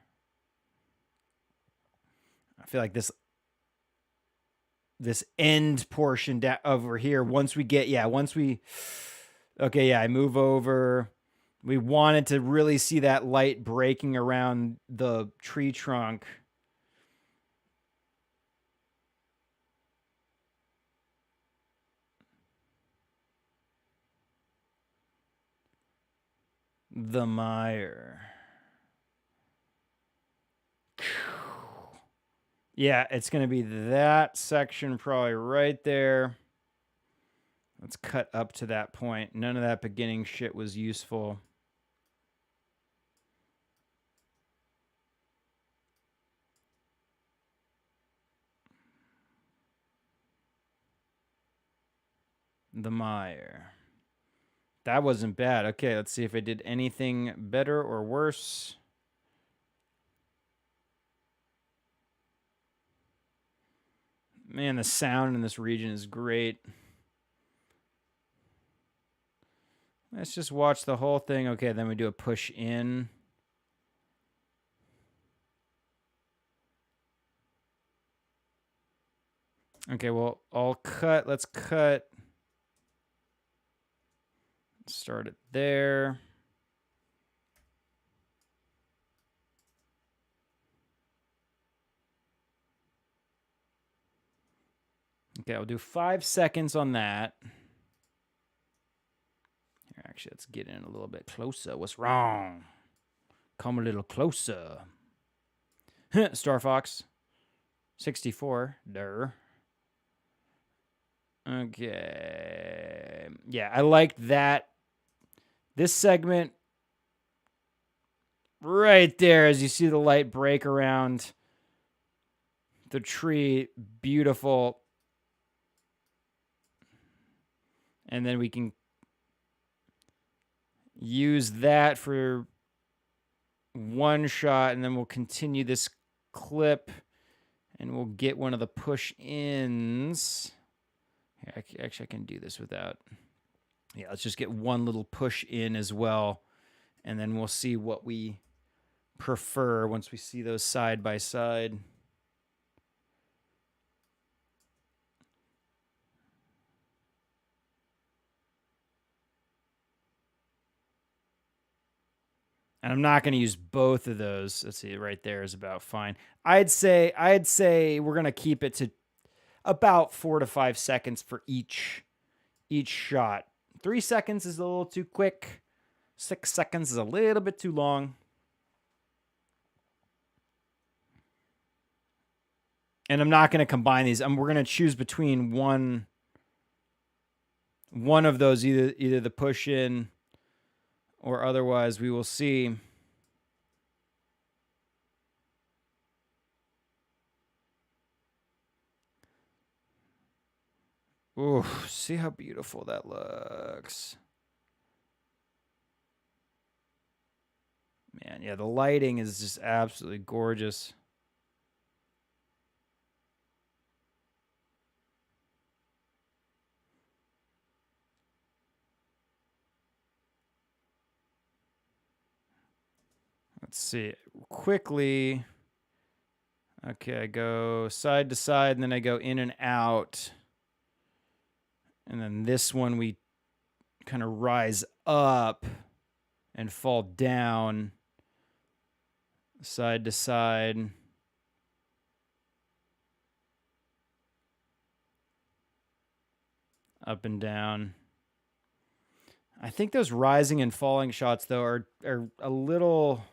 I feel like this end portion over here, once we get, I move over. We wanted to really see that light breaking around the tree trunk. The mire. Yeah, it's going to be that section probably right there. Let's cut up to that point. None of that beginning shit was useful. The mire. That wasn't bad. Okay, let's see if I did anything better or worse. Man, the sound in this region is great. Let's just watch the whole thing. Okay, then we do a push in. Okay, well, let's cut. Start it there. Okay, I'll do 5 seconds on that. Here, actually, let's get in a little bit closer. What's wrong? Come a little closer. Star Fox 64. Durr. Okay. Yeah, I liked that. This segment right there, as you see the light break around the tree, beautiful. And then we can use that for one shot, and then we'll continue this clip, and we'll get one of the push-ins. Actually, I can do this without. Yeah, let's just get one little push-in as well, and then we'll see what we prefer once we see those side by side. And I'm not going to use both of those. Let's see, right there is about fine. I'd say we're going to keep it to about 4 to 5 seconds for each shot. 3 seconds is a little too quick. 6 seconds is a little bit too long. And I'm not going to combine these. We're going to choose between one of those, either the push in or otherwise. We will see. Ooh, see how beautiful that looks. Man, yeah, the lighting is just absolutely gorgeous. Let's see quickly. Okay, I go side to side, and then I go in and out. And then this one, we kind of rise up and fall down side to side. Up and down. I think those rising and falling shots, though, are a little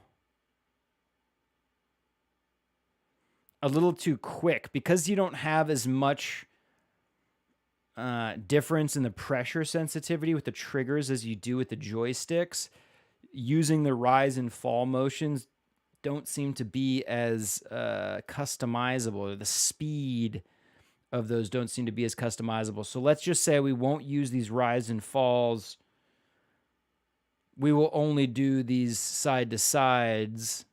too quick, because you don't have as much difference in the pressure sensitivity with the triggers as you do with the joysticks. Using the rise and fall motions don't seem to be as customizable. The speed of those don't seem to be as customizable. So let's just say we won't use these rise and falls. We will only do these side to sides.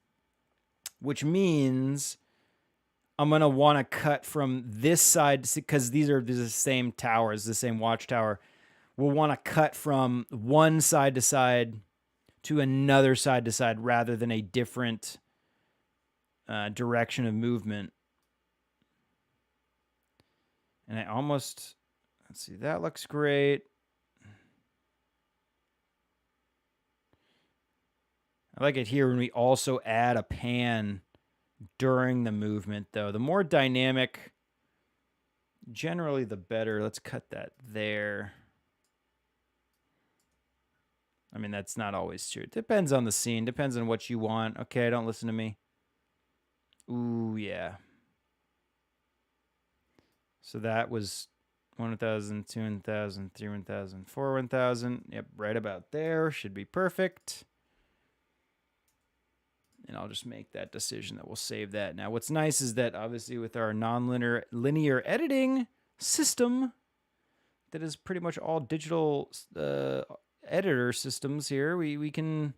which means I'm going to want to cut from this side because these are the same towers, the same watchtower. We'll want to cut from one side to side to another side to side rather than a different direction of movement. And I almost, let's see, that looks great. I like it here when we also add a pan during the movement, though. The more dynamic, generally the better. Let's cut that there. I mean, that's not always true. It depends on the scene. Depends on what you want. Okay, don't listen to me. Ooh, yeah. So that was 1,000, 2,000, 3,000, 4,000. Yep, right about there. Should be perfect. And I'll just make that decision that we'll save that. Now, what's nice is that obviously with our non-linear editing system, that is pretty much all digital editor systems here, we can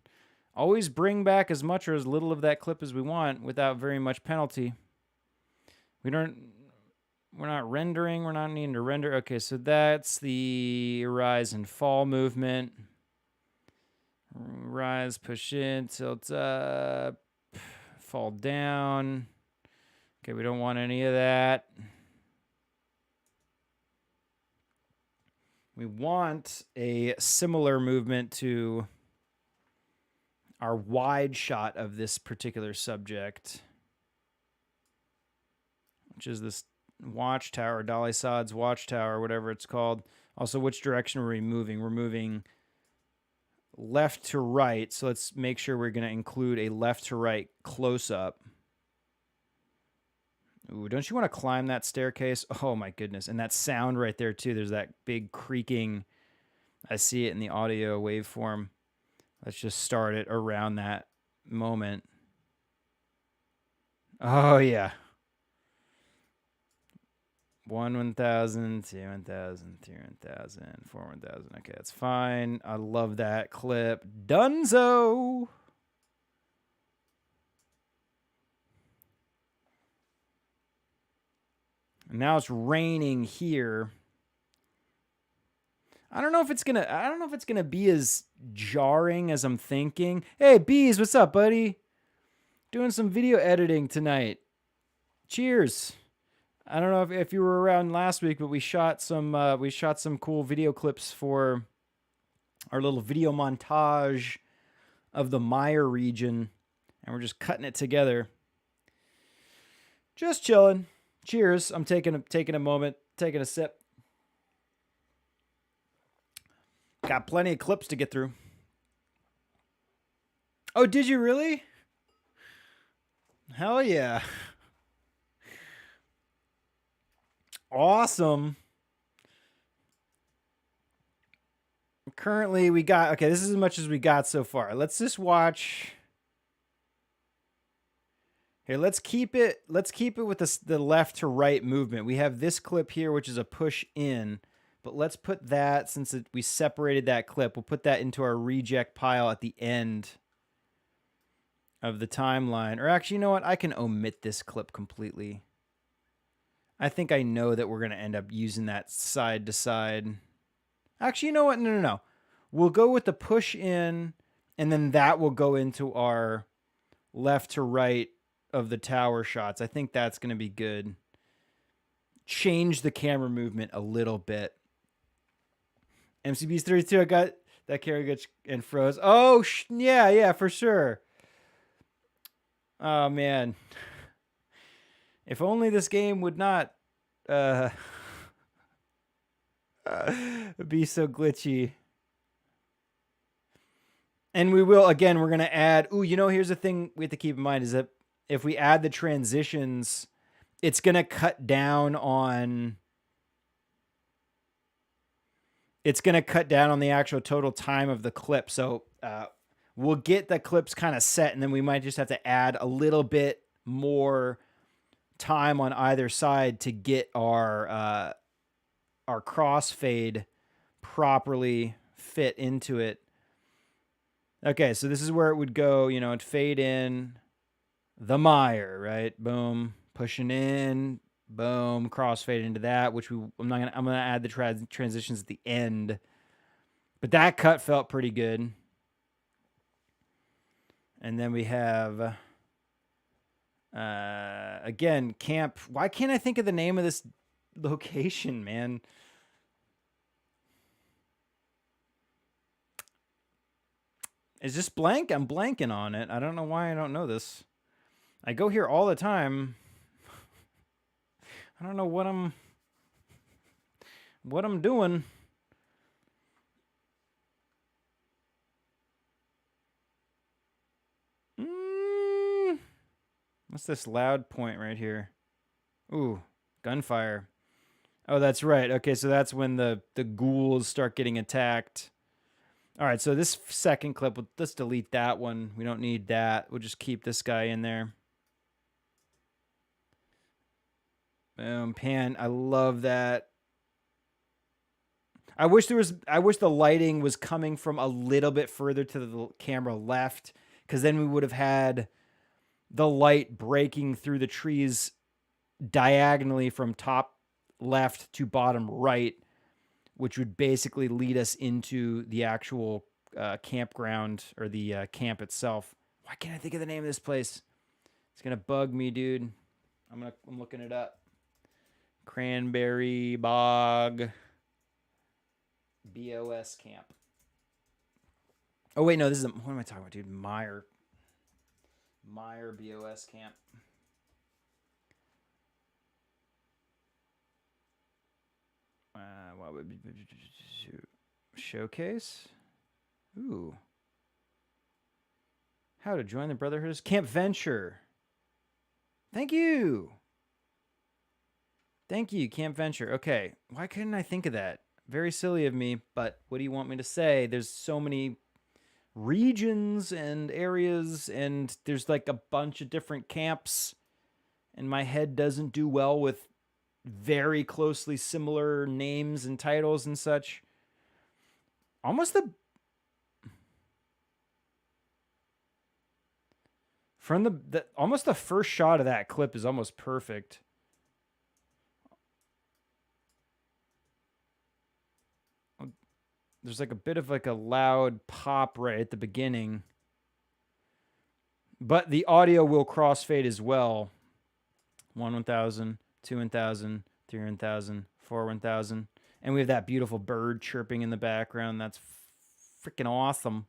always bring back as much or as little of that clip as we want without very much penalty. We're not rendering. We're not needing to render. Okay, so that's the rise and fall movement. Rise, push in, tilt up, fall down. Okay, we don't want any of that. We want a similar movement to our wide shot of this particular subject, which is this watchtower, Dolly Sod's watchtower, whatever it's called. Also, which direction are we moving? We're moving left to right, so let's make sure we're going to include a left to right close-up. Ooh, don't you want to climb that staircase? Oh, my goodness. And that sound right there, too. There's that big creaking. I see it in the audio waveform. Let's just start it around that moment. Oh, yeah. 1,000, 2,000, 3,000, 4,000. Okay, that's fine. I love that clip. Dunzo! And now it's raining here. I don't know if it's gonna be as jarring as I'm thinking. Hey, Bees, what's up, buddy? Doing some video editing tonight. Cheers. I don't know if you were around last week, but we shot some cool video clips for our little video montage of the Meyer region, and we're just cutting it together. Just chilling. Cheers. I'm taking a moment, taking a sip. Got plenty of clips to get through. Oh, did you really? Hell yeah. Awesome. Currently, we got... Okay, this is as much as we got so far. Let's just watch... Here, let's keep it with the left to right movement. We have this clip here, which is a push in. But let's put that, since we separated that clip, we'll put that into our reject pile at the end of the timeline. Or actually, you know what? I can omit this clip completely. I think I know that we're going to end up using that side to side. Actually, you know what? No. We'll go with the push in, and then that will go into our left to right of the tower shots. I think that's going to be good. Change the camera movement a little bit. MCB's 32, I got that carry and froze. Oh, yeah, for sure. Oh, man. If only this game would not be so glitchy. And we will, again, we're going to add... Ooh, here's the thing we have to keep in mind is that if we add the transitions, it's going to cut down on... It's going to cut down on the actual total time of the clip. So we'll get the clips kind of set, and then we might just have to add a little bit more time on either side to get our crossfade properly fit into it. Okay, so this is where it would go, it'd fade in. the mire, right? Boom, pushing in, boom, crossfade into that, which I'm gonna add the transitions at the end. But that cut felt pretty good. And then we have again, camp. Why can't I think of the name of this location, man? It's just blank. I'm blanking on it. I don't know why I don't know this. I go here all the time. I don't know what I'm doing. What's this loud point right here? Ooh, gunfire. Oh, that's right. Okay, so that's when the ghouls start getting attacked. All right, so this second clip, let's delete that one. We don't need that. We'll just keep this guy in there. Boom, pan. I love that. I wish the lighting was coming from a little bit further to the camera left, because then we would have had the light breaking through the trees diagonally from top left to bottom right, which would basically lead us into the actual campground or the camp itself. Why can't I think of the name of this place? It's gonna bug me, dude. I'm looking it up. Cranberry Bog BOS camp. Oh wait, no, this is what am I talking about, dude? Meyer BOS camp. What would be showcase? Ooh. How to join the Brotherhood? Camp Venture. Thank you. Thank you, Camp Venture. Okay. Why couldn't I think of that? Very silly of me, but what do you want me to say? There's so many regions and areas, and there's like a bunch of different camps, and my head doesn't do well with very closely similar names and titles and such. Almost almost the first shot of that clip is almost perfect. There's like a bit of like a loud pop right at the beginning, but the audio will crossfade as well. 1,000, 2,000, 3,000, 4,000, and we have that beautiful bird chirping in the background. That's freaking awesome.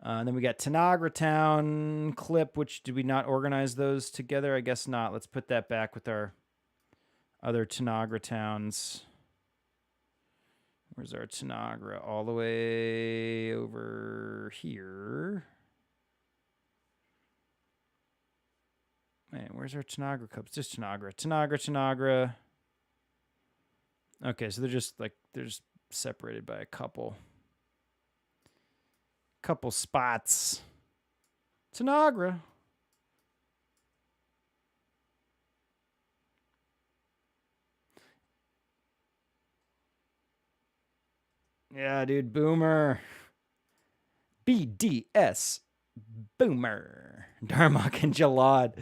And then we got Tanagra Town clip, which did we not organize those together? I guess not. Let's put that back with our other Tanagra towns. Where's our Tanagra? All the way over here. Man, where's our Tanagra cups? Just Tanagra. Tanagra. Okay, so they're just separated by a couple spots. Tanagra. Yeah, dude, Boomer. BDS. Boomer. Darmok and Jalad.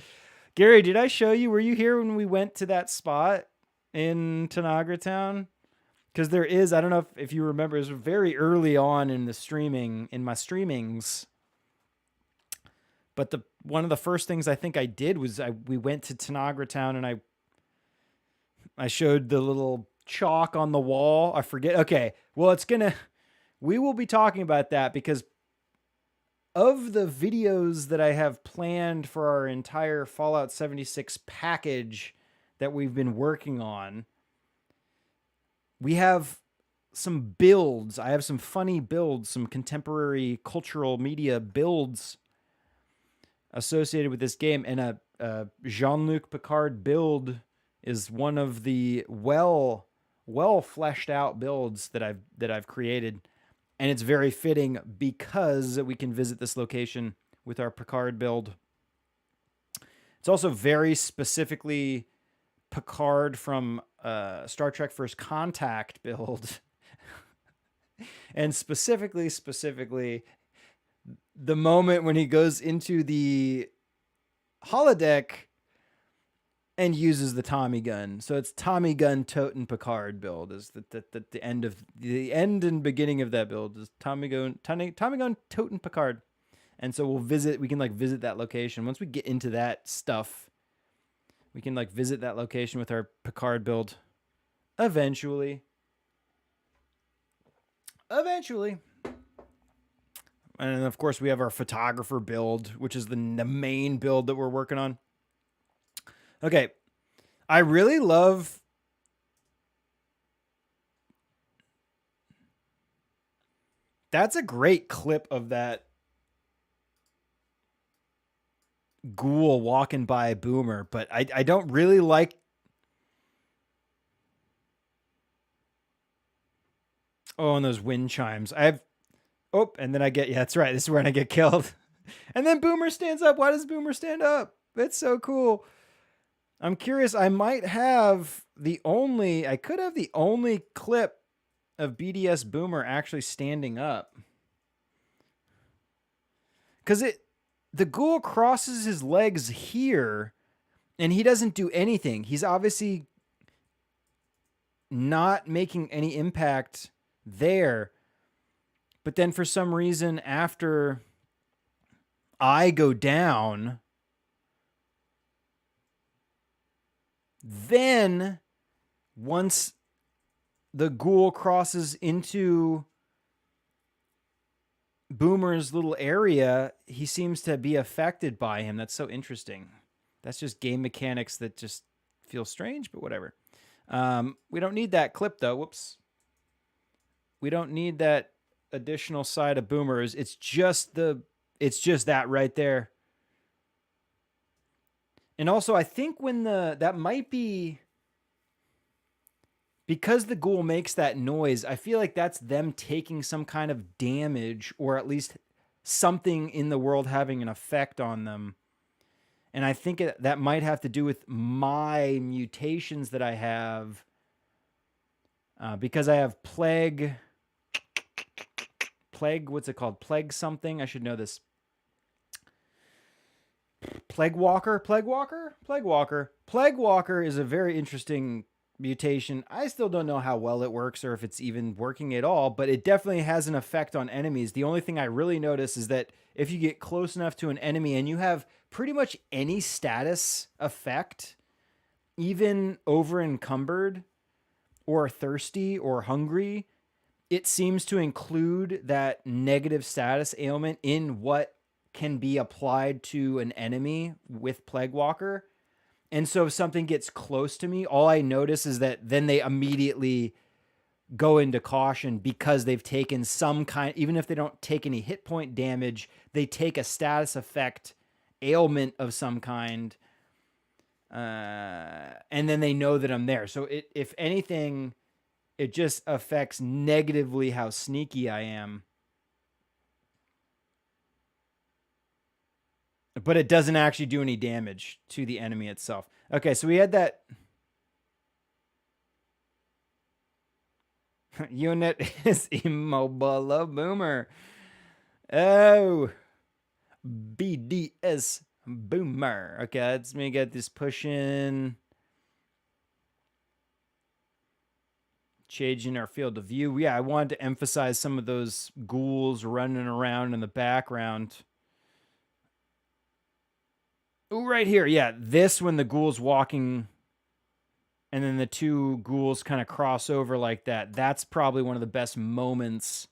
Gary, did I show you? Were you here when we went to that spot in Tanagra Town? Because there is, I don't know if you remember, it was very early on in the streaming, in my streamings. But one of the first things I think I did was we went to Tanagra Town, and I showed the little chalk on the wall. I forget. Okay, well, we will be talking about that, because of the videos that I have planned for our entire Fallout 76 package that we've been working on, we have some builds. I have some funny builds, some contemporary cultural media builds associated with this game, and a Jean-Luc Picard build is one of the well fleshed out builds that I've created. And it's very fitting because we can visit this location with our Picard build. It's also very specifically Picard from Star Trek First Contact build. And specifically, the moment when he goes into the holodeck and uses the Tommy gun. So it's Tommy gun totin' Picard build is the end of the end and beginning of that build is Tommy gun totin' Picard. And so we can like visit that location. Once we get into that stuff, we can like visit that location with our Picard build eventually. Eventually. And of course we have our photographer build, which is the main build that we're working on. Okay. I really love that's a great clip of that ghoul walking by Boomer, but I don't really like. Oh, and those wind chimes. And then I get, yeah, that's right. This is when I get killed. And then Boomer stands up. Why does Boomer stand up? It's so cool. I'm curious. I could have the only clip of BDS Boomer actually standing up. Because the ghoul crosses his legs here and he doesn't do anything. He's obviously not making any impact there. But then for some reason, after I go down, then once the ghoul crosses into Boomer's little area, he seems to be affected by him. That's so interesting. That's just game mechanics that just feel strange, but whatever. We don't need that clip though. Whoops. We don't need that additional side of Boomers. It's just that right there. And also I think when that might be because the ghoul makes that noise, I feel like that's them taking some kind of damage or at least something in the world having an effect on them. And I think that might have to do with my mutations that I have because I have plague, what's it called? Plague something. I should know this. Plague Walker is a very interesting mutation. I still don't know how well it works or if it's even working at all, but it definitely has an effect on enemies. The only thing I really notice is that if you get close enough to an enemy and you have pretty much any status effect, even over encumbered or thirsty or hungry, it seems to include that negative status ailment in what can be applied to an enemy with Plague Walker. And so if something gets close to me, all I notice is that then they immediately go into caution because they've taken some kind, even if they don't take any hit point damage, they take a status effect ailment of some kind. And then they know that I'm there. So if anything, it just affects negatively how sneaky I am. But it doesn't actually do any damage to the enemy itself. Okay, so we had that unit is immobile Boomer. Oh, BDS Boomer. Okay, let's me get this push in. Changing our field of view. Yeah, I wanted to emphasize some of those ghouls running around in the background. Ooh, right here. Yeah, this when the ghoul's walking and then the two ghouls kind of cross over like that. That's probably one of the best moments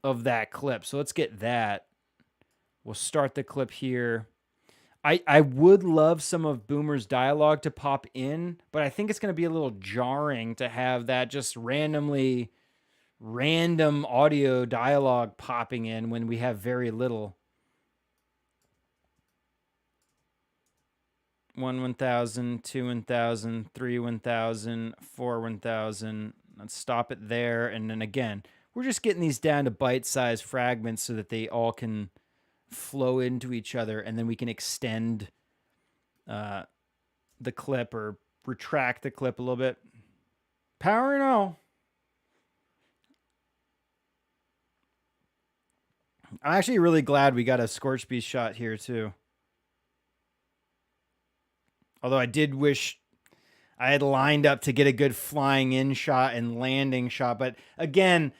of that clip. So let's get that. We'll start the clip here. I would love some of Boomer's dialogue to pop in, but I think it's going to be a little jarring to have that just random audio dialogue popping in when we have very little. 1,000, 2 1,000, 3 1,000, 4 1,000. Let's stop it there. And then again, we're just getting these down to bite-sized fragments so that they all can flow into each other, and then we can extend the clip or retract the clip a little bit. Power and all. I'm actually really glad we got a Scorch Beast shot here too. Although I did wish I had lined up to get a good flying in shot and landing shot. But again,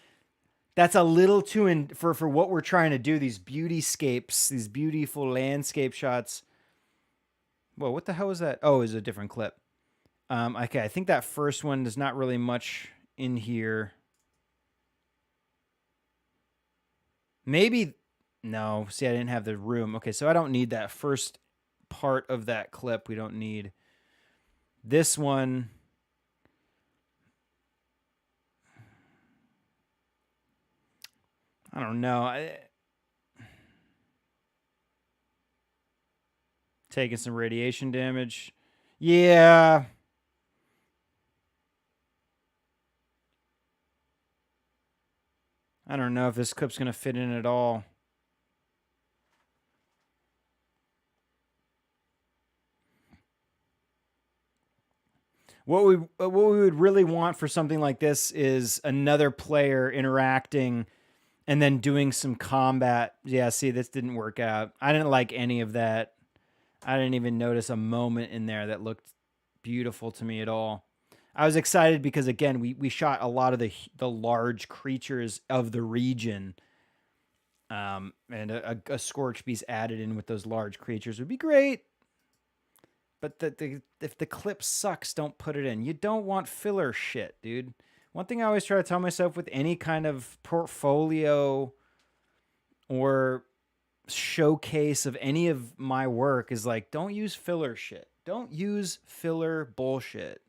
that's a little too for what we're trying to do. These beautyscapes, these beautiful landscape shots. Whoa, what the hell was that? Oh, it's a different clip. Okay, I think that first one, there's not really much in here. Maybe, no, see, I didn't have the room. Okay, so I don't need that first part of that clip. We don't need this one. I don't know. Taking some radiation damage. Yeah. I don't know if this clip's going to fit in at all. What we would really want for something like this is another player interacting and then doing some combat. Yeah, see, this didn't work out. I didn't like any of that. I didn't even notice a moment in there that looked beautiful to me at all. I was excited because again, we shot a lot of the large creatures of the region. And a Scorch Beast added in with those large creatures would be great. But if the clip sucks, don't put it in. You don't want filler shit, dude. One thing I always try to tell myself with any kind of portfolio or showcase of any of my work is like, don't use filler shit. Don't use filler bullshit.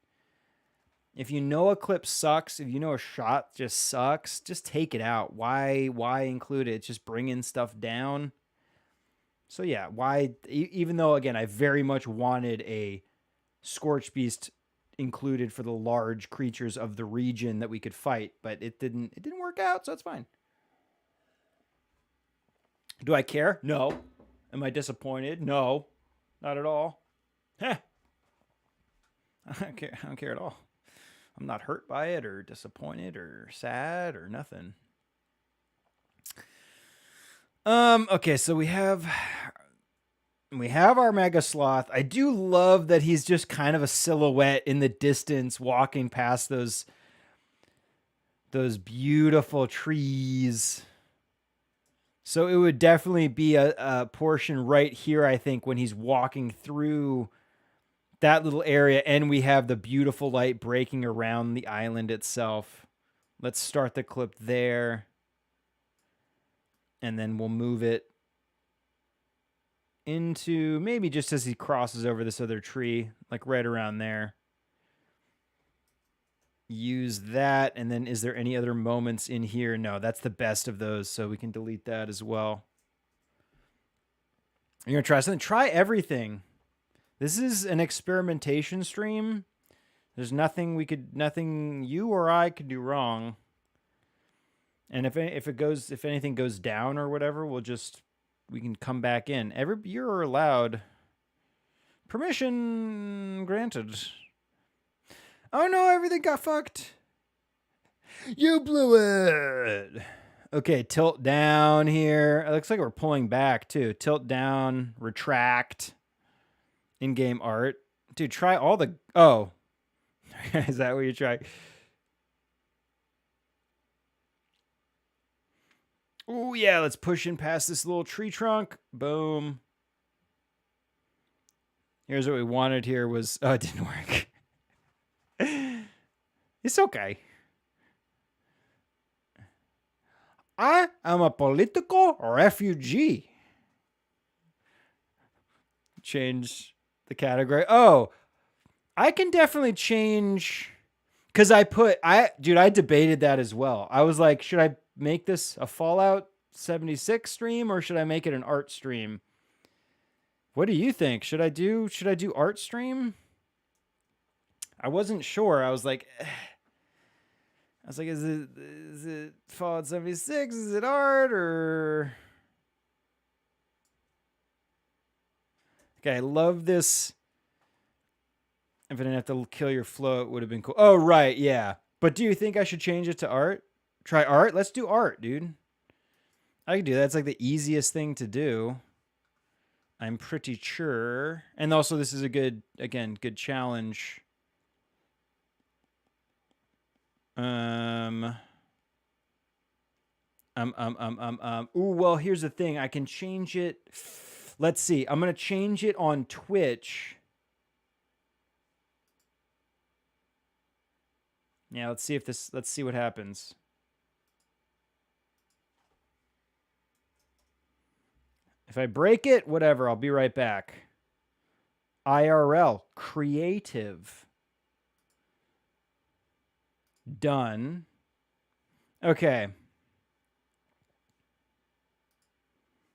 If you know a clip sucks, if you know a shot just sucks, just take it out. Why include it? It's just bringing stuff down. So yeah, why? Even though again, I very much wanted a Scorch Beast included for the large creatures of the region that we could fight, but it didn't work out, so it's fine. Do I care? No. Am I disappointed? No, not at all. Heh. I don't care at all. I'm not hurt by it or disappointed or sad or nothing. Okay, so we have our Mega Sloth. I do love that he's just kind of a silhouette in the distance walking past those beautiful trees. So it would definitely be a portion right here, I think, when he's walking through that little area, and we have the beautiful light breaking around the island itself. Let's start the clip there, and then we'll move it into maybe just as he crosses over this other tree, like right around there. Use that, and then is there any other moments in here? No, that's the best of those, so we can delete that as well. You're gonna try something? Try everything. This is an experimentation stream. There's nothing you or I could do wrong. And if anything goes down or whatever, we can come back in. You're allowed. Permission granted. Oh no, everything got fucked. You blew it. Okay, tilt down here. It looks like we're pulling back too. Tilt down, retract. In-game art. Dude, try all the... Oh. Is that what you try? Oh, yeah. Let's push in past this little tree trunk. Boom. Here's what we wanted here was... Oh, it didn't work. It's okay. I am a political refugee. Change the category. Oh, I can definitely change... Because I debated that as well. I was like, should I make this a Fallout 76 stream or should I make it an art stream? What do you think? Should I do art stream? I wasn't sure. I was like, is it Fallout 76? Is it art or... Okay, I love this. If I didn't have to kill your flow, it would have been cool. Oh, right, yeah. But do you think I should change it to art? Try art? Let's do art, dude. I can do that. It's like the easiest thing to do. I'm pretty sure. And also this is a good, again, good challenge. Ooh, well, here's the thing. I can change it. Let's see. I'm going to change it on Twitch. Yeah, let's see what happens. If I break it, whatever, I'll be right back. IRL, creative. Done. Okay.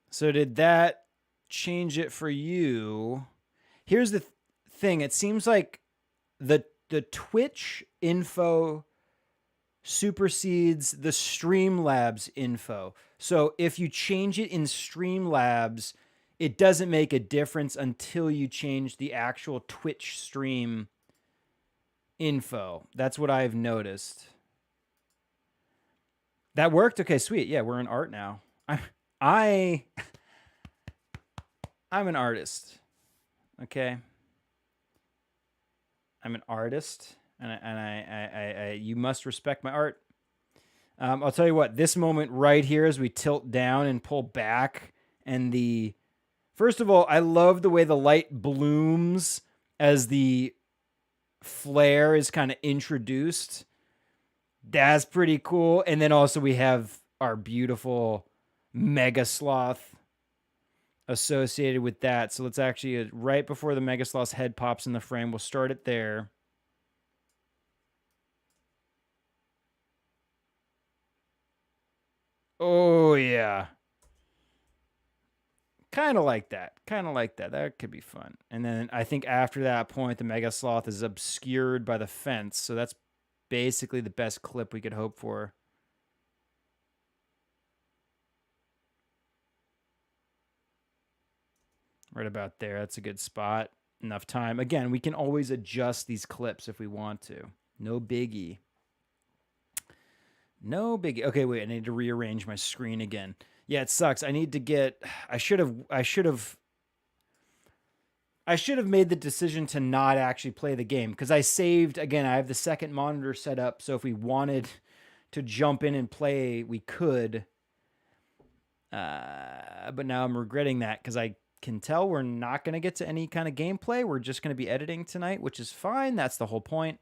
So did that change it for you? Here's the thing. It seems like the Twitch info supersedes the Streamlabs info. So if you change it in Streamlabs, it doesn't make a difference until you change the actual Twitch stream info. That's what I've noticed. That worked? Okay, sweet. Yeah, we're in art now. I'm an artist. Okay. I'm an artist, and I you must respect my art. I'll tell you what, this moment right here as we tilt down and pull back, and first of all, I love the way the light blooms as the flare is kind of introduced. That's pretty cool. And then also we have our beautiful mega sloth associated with that. So let's actually, right before the mega sloth's head pops in the frame, we'll start it there. Oh, yeah. Kind of like that. Kind of like that. That could be fun. And then I think after that point, the mega sloth is obscured by the fence. So that's basically the best clip we could hope for. Right about there. That's a good spot. Enough time. Again, we can always adjust these clips if we want to. No biggie. No biggie. Okay, wait. I need to rearrange my screen again. Yeah, it sucks. I need to get. I should have made the decision to not actually play the game because I saved. Again, I have the second monitor set up, so if we wanted to jump in and play, we could. But now I'm regretting that because I can tell we're not going to get to any kind of gameplay. We're just going to be editing tonight, which is fine. That's the whole point.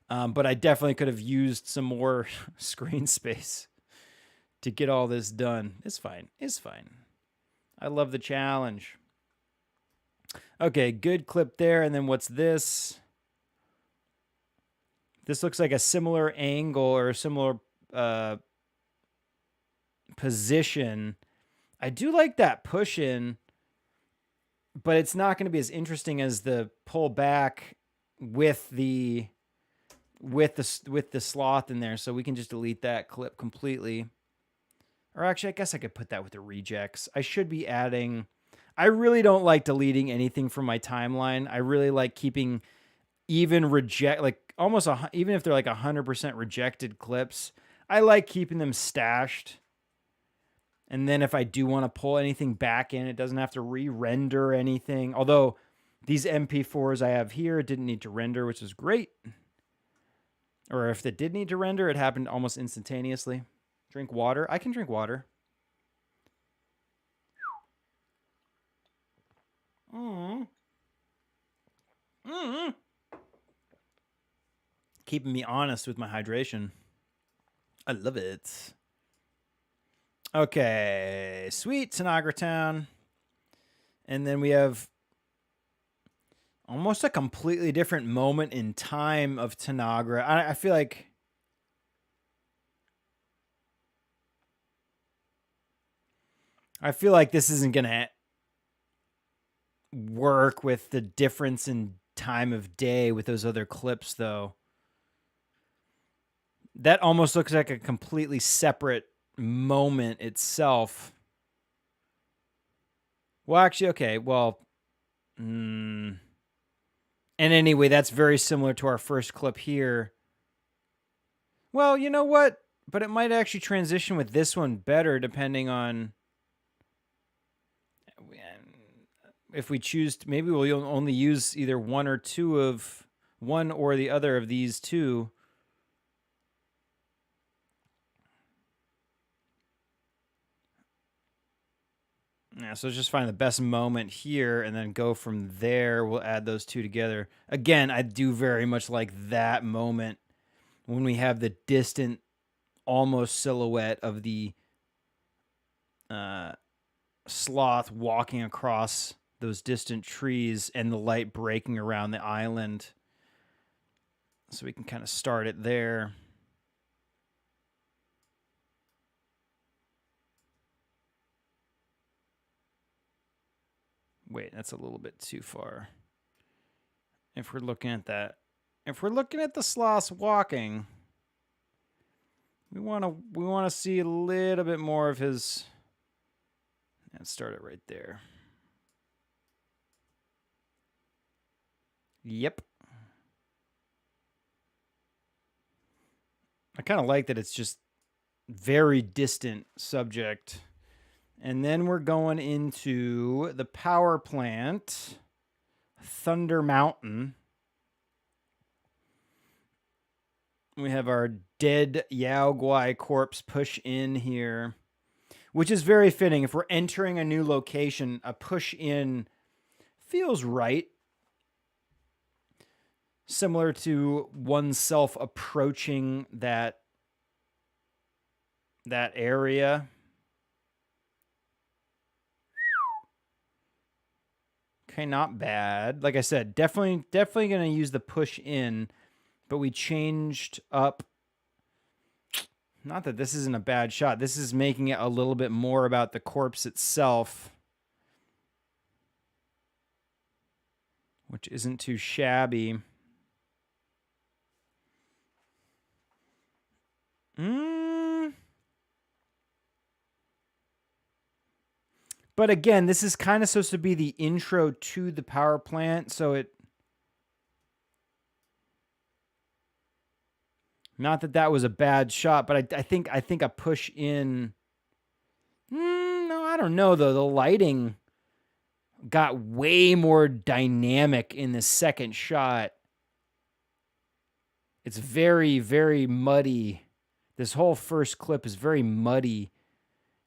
But I definitely could have used some more screen space to get all this done. It's fine. It's fine. I love the challenge. Okay, good clip there. And then what's this? This looks like a similar angle or a similar position. I do like that push in, but it's not going to be as interesting as the pull back with the sloth in there. So we can just delete that clip completely. Or actually, I guess I could put that with the rejects. I should be adding. I really don't like deleting anything from my timeline. I really like keeping even almost even if they're like 100% rejected clips. I like keeping them stashed. And then if I do want to pull anything back in, it doesn't have to re-render anything. Although these MP4s I have here didn't need to render, which is great. Or if it did need to render, it happened almost instantaneously. Drink water. I can drink water. Keeping me honest with my hydration. I love it. Okay, sweet Tanagra Town. And then we have almost a completely different moment in time of Tanagra. I feel like this isn't going to work with the difference in time of day with those other clips, though. That almost looks like a completely separate moment itself. Well, actually, okay. Well, and anyway, that's very similar to our first clip here. Well, you know what? But it might actually transition with this one better depending on if we choose to, maybe we'll only use either one or the other of these two. Yeah, so let's just find the best moment here and then go from there. We'll add those two together. Again, I do very much like that moment when we have the distant, almost silhouette of the sloth walking across those distant trees and the light breaking around the island. So we can kind of start it there. Wait, that's a little bit too far. If we're looking at that, if we're looking at the sloths walking, we want to see a little bit more of his. And start it right there. Yep. I kind of like that it's just very distant subject. And then we're going into the power plant, Thunder Mountain. We have our dead Yao Guai corpse push in here, which is very fitting. If we're entering a new location, a push in feels right. Similar to oneself approaching that area. Okay, not bad. Like I said, definitely going to use the push in, but we changed up. Not that this isn't a bad shot. This is making it a little bit more about the corpse itself, which isn't too shabby. But again, this is kind of supposed to be the intro to the power plant, so it. Not that that was a bad shot, but I think a push in. No, I don't know though. The lighting got way more dynamic in the second shot. It's very, very muddy. This whole first clip is very muddy.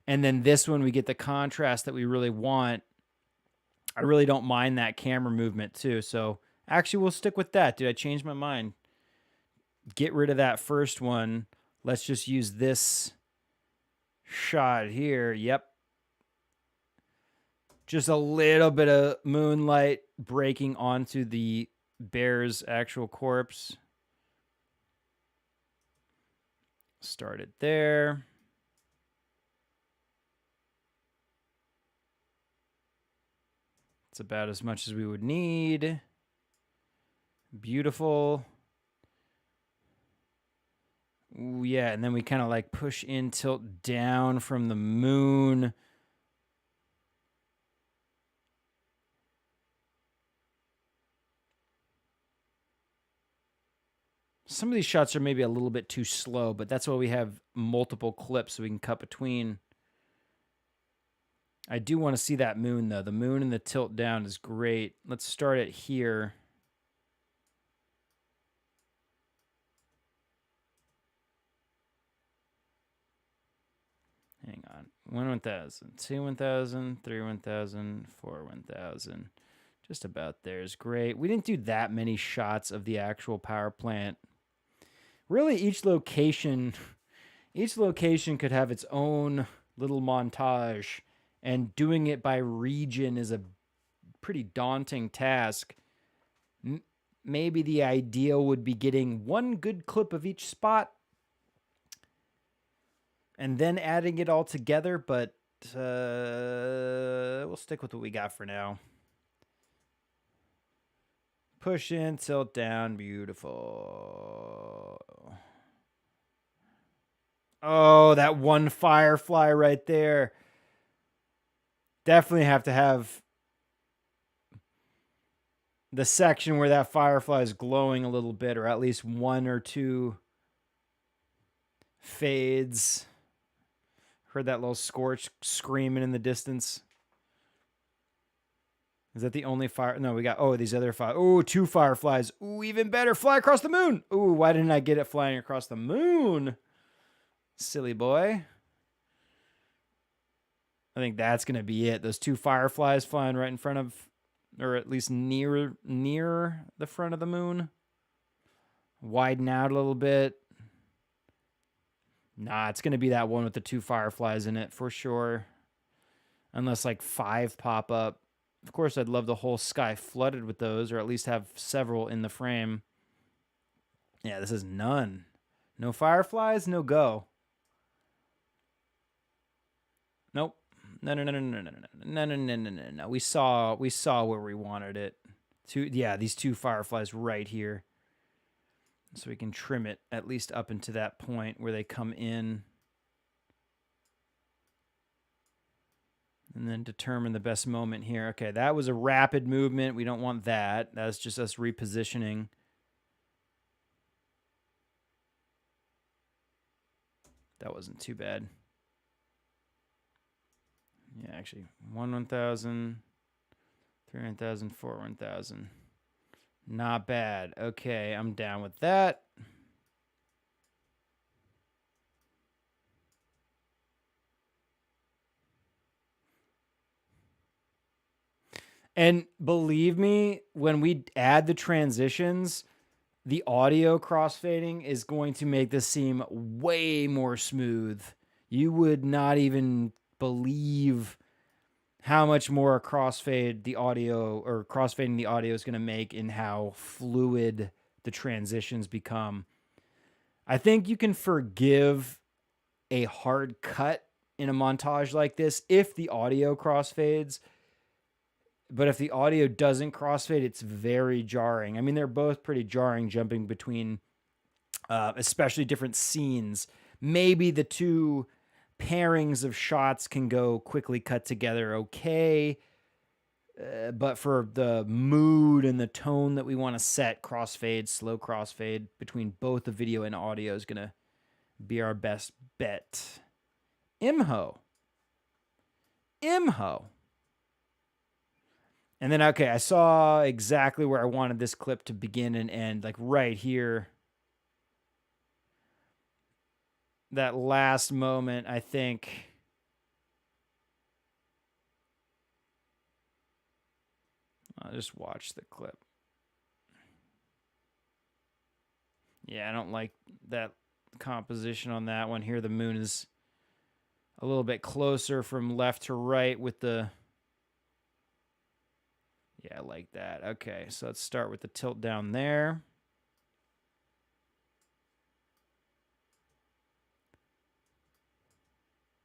And then this one, we get the contrast that we really want. I really don't mind that camera movement too. So actually, we'll stick with that. Did I change my mind? Get rid of that first one. Let's just use this shot here. Yep. Just a little bit of moonlight breaking onto the bear's actual corpse. Start it there. It's about as much as we would need. Beautiful. Ooh, yeah, and then we kind of like push in, tilt down from the moon. Some of these shots are maybe a little bit too slow, but that's why we have multiple clips so we can cut between. I do want to see that moon, though. The moon and the tilt down is great. Let's start it here. Hang on. 1 1000, 2 1000, 3 1000, 4 1000. Just about there is great. We didn't do that many shots of the actual power plant. Really, each location could have its own little montage, and doing it by region is a pretty daunting task. Maybe the ideal would be getting one good clip of each spot and then adding it all together, but we'll stick with what we got for now. Push in, tilt down, beautiful. Oh, that one firefly right there. Definitely have to have the section where that firefly is glowing a little bit, or at least one or two Fades. Heard that little scorch screaming in the distance. Is that the only fire? No, we got, oh, these other fire. Oh, 2 fireflies. Ooh, even better. Fly across the moon. Ooh, why didn't I get it flying across the moon? Silly boy. I think that's going to be it. Those 2 fireflies flying right in front of, or at least near the front of the moon. Widen out a little bit. Nah, it's going to be that one with the 2 fireflies in it for sure. Unless like 5 pop up. Of course, I'd love the whole sky flooded with those, or at least have several in the frame. Yeah, this is none. No fireflies, no go. Nope. No. We saw where we wanted it. These 2 fireflies right here. So we can trim it at least up into that point where they come in. And then determine the best moment here. Okay, that was a rapid movement. We don't want that. That's just us repositioning. That wasn't too bad. Yeah, actually, 1,000, 300,000, 4,000. Not bad. Okay, I'm down with that. And believe me, when we add the transitions, the audio crossfading is going to make this seem way more smooth. You would not even believe how much more crossfading the audio is going to make in how fluid the transitions become. I think you can forgive a hard cut in a montage like this if the audio crossfades. But if the audio doesn't crossfade, it's very jarring. I mean, they're both pretty jarring, jumping between especially different scenes. Maybe the 2 pairings of shots can go quickly cut together okay. But for the mood and the tone that we want to set, crossfade, slow crossfade between both the video and audio is going to be our best bet. Imho. And then, okay, I saw exactly where I wanted this clip to begin and end, like right here. That last moment, I think. I'll just watch the clip. Yeah, I don't like that composition on that one here. The moon is a little bit closer from left to right with the... Yeah, I like that. Okay, so let's start with the tilt down there.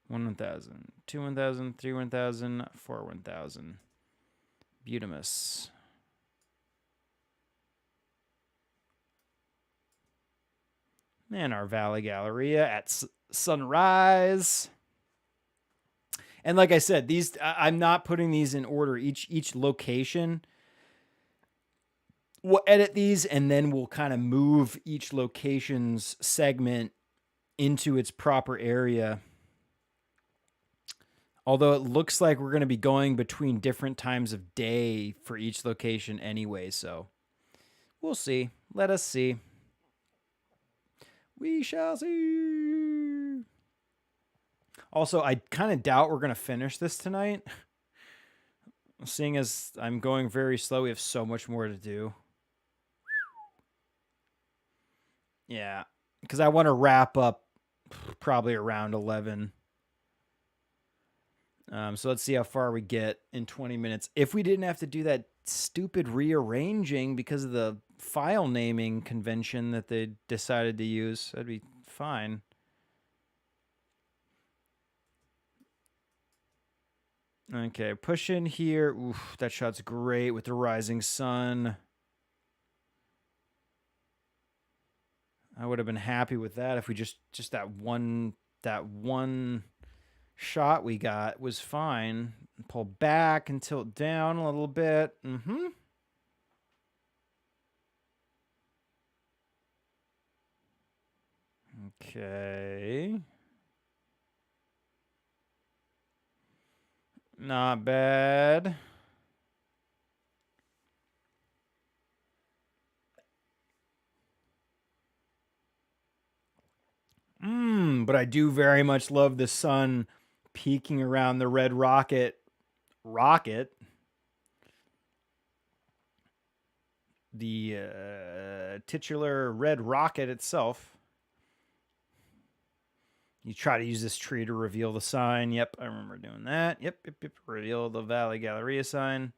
One 1,000, 2 1,000, 3 1,000, 4 1,000. Beautimus. And our Valley Galleria at sunrise. And like I said, these I'm not putting these in order. Each location, we'll edit these and then we'll kind of move each location's segment into its proper area. Although it looks like we're going to be going between different times of day for each location anyway, so we'll see. Let us see. We shall see. Also, I kind of doubt we're going to finish this tonight. Seeing as I'm going very slow, we have so much more to do. Yeah, because I want to wrap up probably around 11. So let's see how far we get in 20 minutes. If we didn't have to do that stupid rearranging because of the file naming convention that they decided to use, that'd be fine. Okay, push in here. Oof, that shot's great with the rising sun. I would have been happy with that if we just that one shot we got was fine. Pull back and tilt down a little bit. Okay. Not bad. But I do very much love the sun peeking around the red rocket. The titular red rocket itself. You try to use this tree to reveal the sign. Yep, I remember doing that. Yep. Reveal the Valley Galleria sign.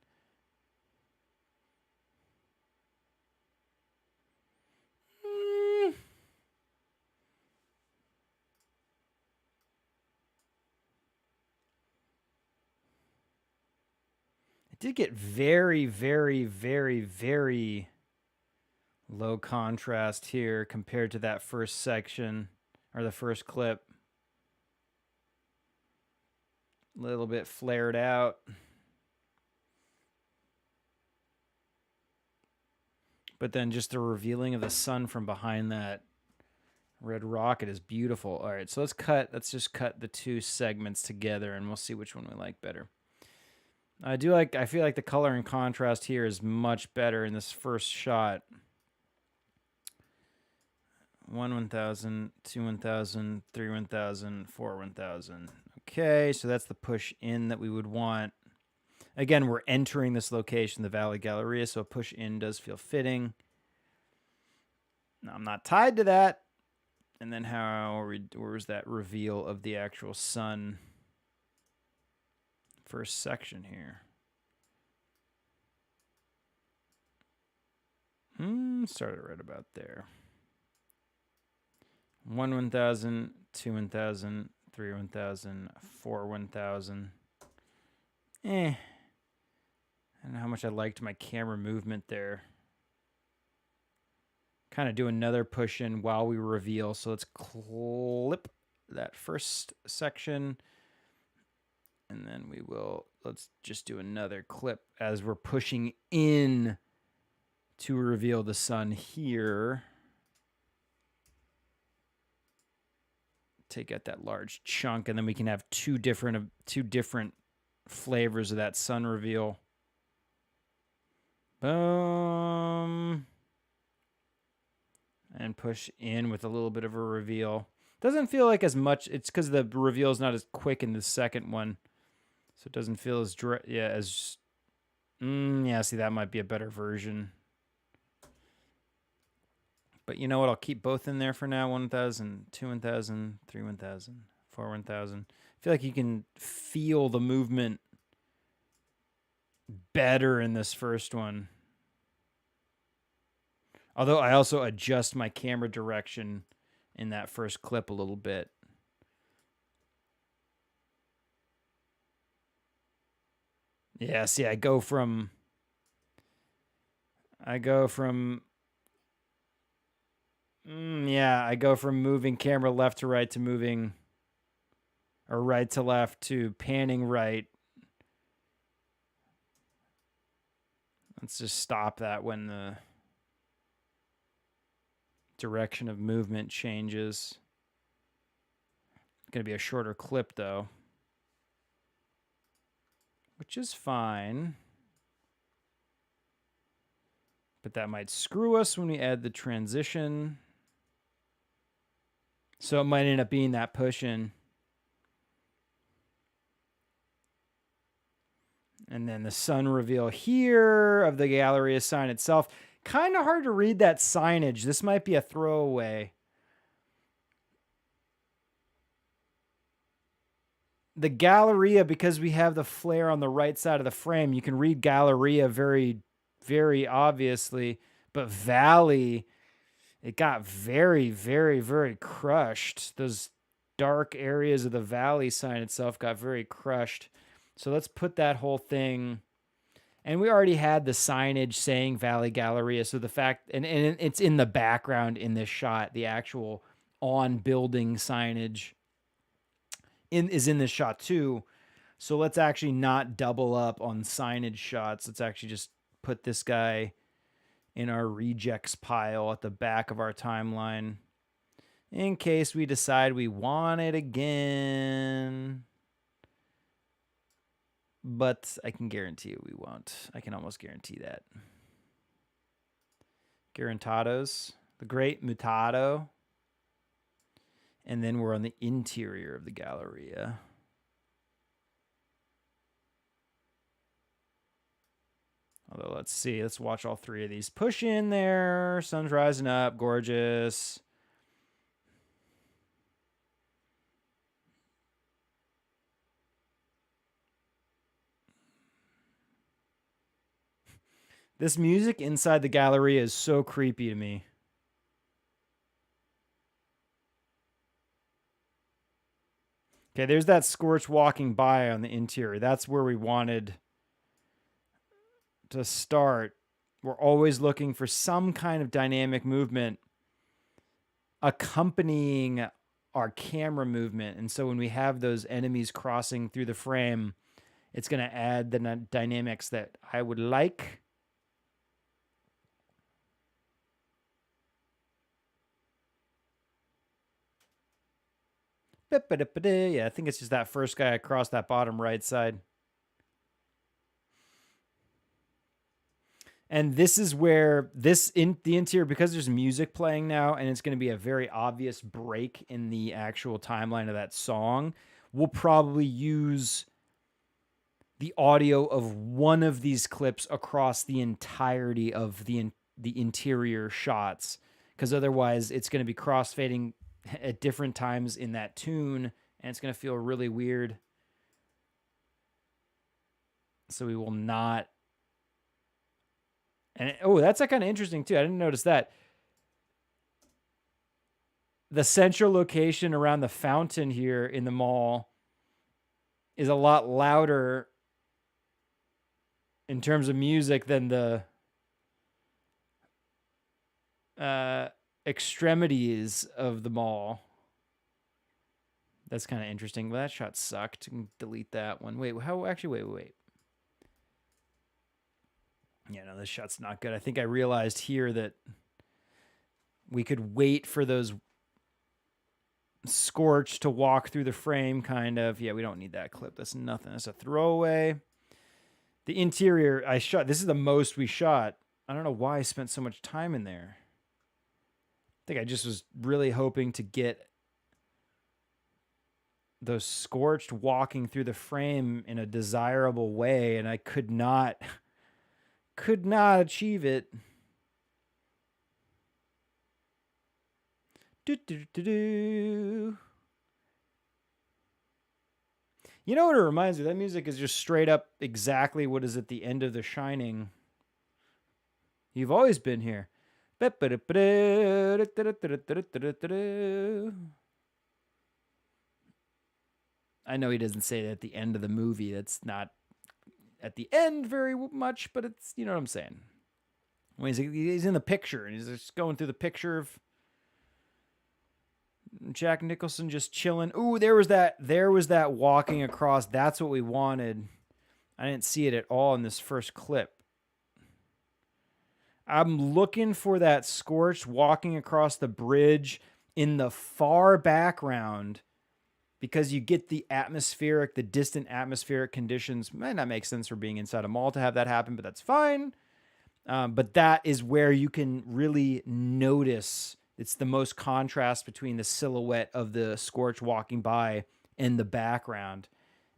It did get very, very, very, very low contrast here compared to that first section or the first clip. A little bit flared out. But then just the revealing of the sun from behind that red rocket is beautiful. All right, so let's just cut the two segments together and we'll see which one we like better. I feel like the color and contrast here is much better in this first shot. 1,000, 2 1,000, 3 1,000, 4 1,000. Okay, so that's the push in that we would want. Again, we're entering this location, the Valley Galleria, so a push in does feel fitting. Now, I'm not tied to that. And then where was that reveal of the actual sun? First section here. Started right about there. 1 1,000, 2 1,000, 3 1,000, 4 1,000. I don't know how much I liked my camera movement there. Kind of do another push in while we reveal. So let's clip that first section. And then let's just do another clip as we're pushing in to reveal the sun here. Take out that large chunk, and then we can have two different flavors of that sun reveal. Boom. And push in with a little bit of a reveal. Doesn't feel like as much. It's because the reveal is not as quick in the second one. So it doesn't feel as see, that might be a better version. But you know what? I'll keep both in there for now. 1,000, 2 1,000, 3 1,000, 4 1,000. I feel like you can feel the movement better in this first one. Although I also adjust my camera direction in that first clip a little bit. Yeah, see, I go from moving camera left to right to moving, or right to left to panning right. Let's just stop that when the direction of movement changes. It's going to be a shorter clip though, which is fine. But that might screw us when we add the transition. So it might end up being that push in. And then the sun reveal here of the Galleria sign itself. Kind of hard to read that signage. This might be a throwaway. The Galleria, because we have the flare on the right side of the frame, you can read Galleria very, very obviously. But Valley, it got very, very, very crushed. Those dark areas of the Valley sign itself got very crushed. So let's put that whole thing, and we already had the signage saying Valley Galleria. So the fact, and it's in the background in this shot, the actual on building signage is in this shot too. So let's actually not double up on signage shots. Let's actually just put this guy in our rejects pile at the back of our timeline. in case we decide we want it again. But I can guarantee you we won't. I can almost guarantee that. Garantados, the Great Mutado. And then we're on the interior of the Galleria. Although, let's see. Let's watch all three of these. Push in there. Sun's rising up. Gorgeous. This music inside the Galleria is so creepy to me. Okay, there's that Scorch walking by on the interior. That's where we wanted to start. We're always looking for some kind of dynamic movement accompanying our camera movement. And so when we have those enemies crossing through the frame, it's going to add the dynamics that I would like. Yeah, I think it's just that first guy across that bottom right side. And this is where in the interior, because there's music playing now, and it's going to be a very obvious break in the actual timeline of that song, we'll probably use the audio of one of these clips across the entirety of the interior shots, because otherwise it's going to be crossfading at different times in that tune, and it's going to feel really weird. So we will not. And that's kind of interesting too. I didn't notice that. The central location around the fountain here in the mall is a lot louder in terms of music than the extremities of the mall. That's kind of interesting. Well, that shot sucked. Delete that one. Wait, how? Actually, wait. Yeah, no, this shot's not good. I think I realized here that we could wait for those Scorch to walk through the frame, kind of. Yeah, we don't need that clip. That's nothing. That's a throwaway. The interior, I shot. This is the most we shot. I don't know why I spent so much time in there. I think I just was really hoping to get those Scorched walking through the frame in a desirable way, and I could not achieve it. You know what it reminds me? That music is just straight up exactly what is at the end of The Shining. You've always been here. I know he doesn't say that at the end of the movie. That's not at the end very much, but it's, you know what I'm saying. When he's in the picture and he's just going through the picture of Jack Nicholson just chilling. Ooh, there was that walking across. That's what we wanted. I didn't see it at all in this first clip. I'm looking for that Scorched walking across the bridge in the far background, because you get the distant atmospheric conditions. Might not make sense for being inside a mall to have that happen, but that's fine. But that is where you can really notice. It's the most contrast between the silhouette of the Scorch walking by and the background.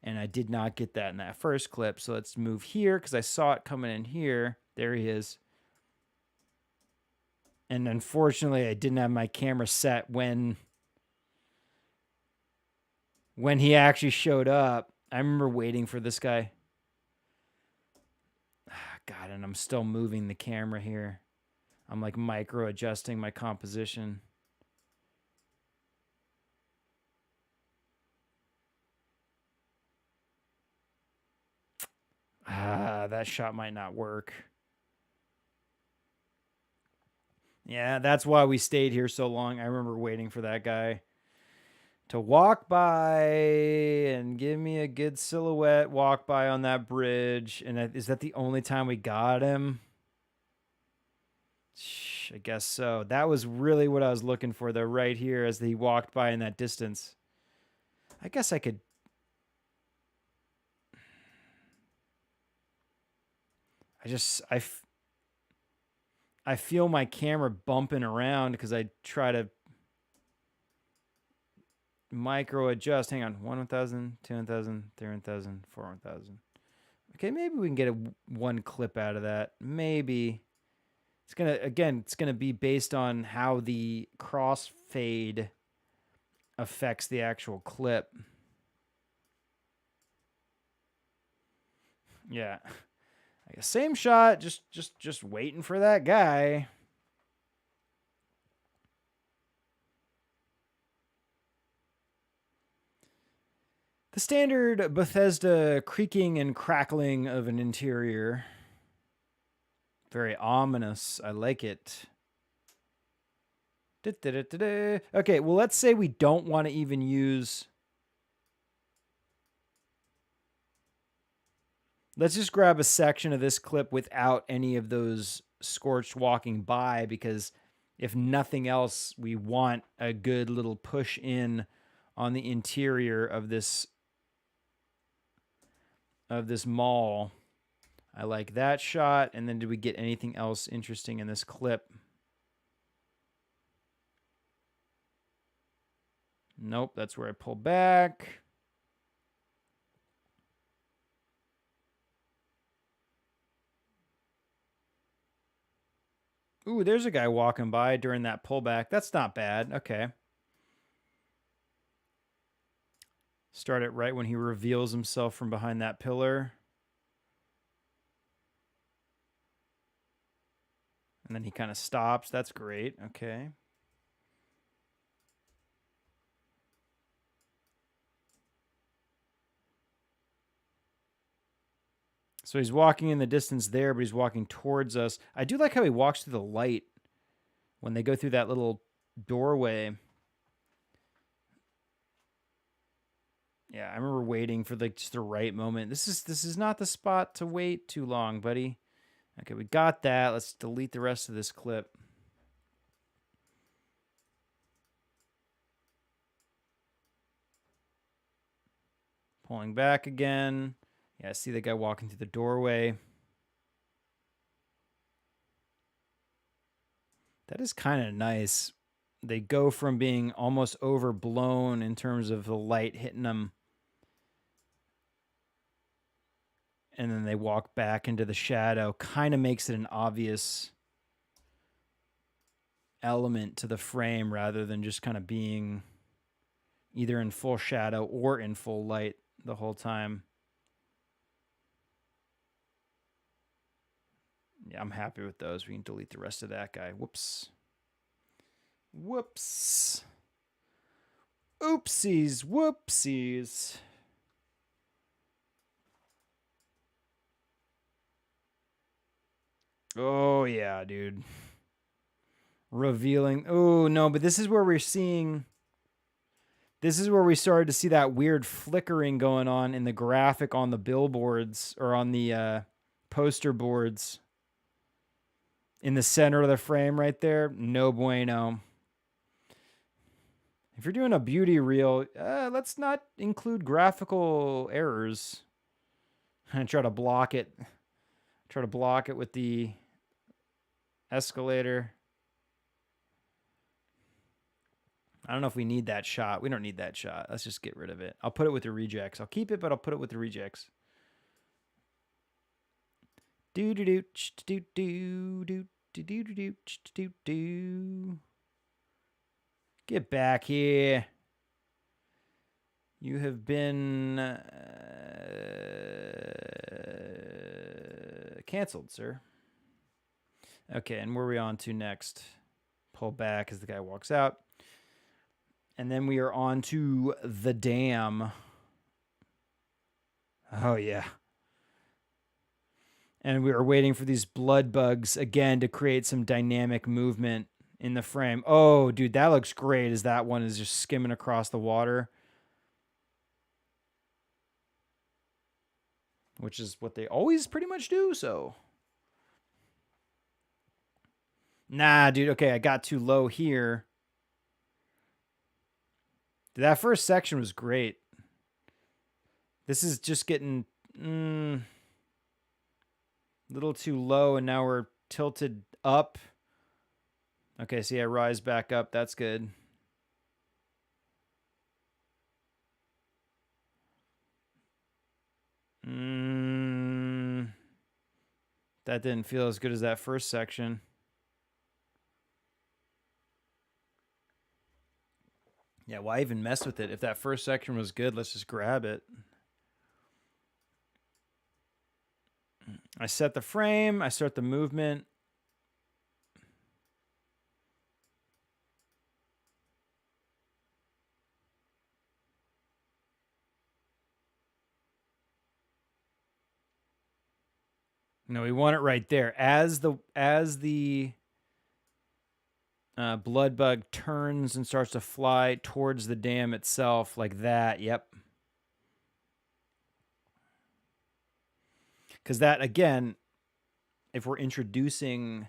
And I did not get that in that first clip. So let's move here, because I saw it coming in here. There he is. And unfortunately, I didn't have my camera set when he actually showed up. I remember waiting for this guy. God, and I'm still moving the camera here. I'm like micro adjusting my composition. That shot might not work. Yeah, that's why we stayed here so long. I remember waiting for that guy to walk by and give me a good silhouette walk by on that bridge. And is that the only time we got him? I guess so. That was really what I was looking for, though, right here as he walked by in that distance. I guess I could. I feel my camera bumping around because I try to micro adjust. Hang on. 1,000, 2,000, 3,000, 4,000. Okay, maybe we can get one clip out of that. Maybe. It's gonna be based on how the crossfade affects the actual clip. Yeah. I guess same shot, just waiting for that guy. The standard Bethesda creaking and crackling of an interior. Very ominous. I like it. Okay, well, let's say we don't want to even use. Let's just grab a section of this clip without any of those scorched walking by, because if nothing else, we want a good little push in on the interior of this mall. I like that shot. And then did we get anything else interesting in this clip? Nope, that's where I pull back. Ooh, there's a guy walking by during that pullback. That's not bad. Okay. Start it right when he reveals himself from behind that pillar. And then he kind of stops. That's great. Okay. So he's walking in the distance there, but he's walking towards us. I do like how he walks through the light when they go through that little doorway. Yeah, I remember waiting for just the right moment. This is not the spot to wait too long, buddy. Okay, we got that. Let's delete the rest of this clip. Pulling back again. Yeah, I see the guy walking through the doorway. That is kind of nice. They go from being almost overblown in terms of the light hitting them, and then they walk back into the shadow. Kind of makes it an obvious element to the frame rather than just kind of being either in full shadow or in full light the whole time. Yeah, I'm happy with those. We can delete the rest of that guy. Whoops. Whoops. Oopsies. Whoopsies. Oh, yeah, dude. Revealing. Oh, no, but this is where we're seeing. This is where we started to see that weird flickering going on in the graphic on the billboards or on the poster boards. In the center of the frame right there. No bueno. If you're doing a beauty reel, let's not include graphical errors. And try to block it. Try to block it with the escalator. I don't know if we need that shot. We don't need that shot. Let's just get rid of it. I'll put it with the rejects. I'll keep it, but I'll put it with the rejects. Do do do do do do do do do do do. Get back here. You have been canceled, sir. Okay, and where are we on to next? Pull back as the guy walks out. And then we are on to the dam. Oh, yeah. And we are waiting for these blood bugs again to create some dynamic movement in the frame. Oh, dude, that looks great as that one is just skimming across the water. Which is what they always pretty much do, so. Nah, dude. Okay, I got too low here. That first section was great. This is just getting a little too low, and now we're tilted up. Okay, see, I rise back up. That's good. That didn't feel as good as that first section. Yeah, why even mess with it? If that first section was good, let's just grab it. I set the frame. I start the movement. No, we want it right there. As the blood bug turns and starts to fly towards the dam itself, like that. Yep. Because that, again, if we're introducing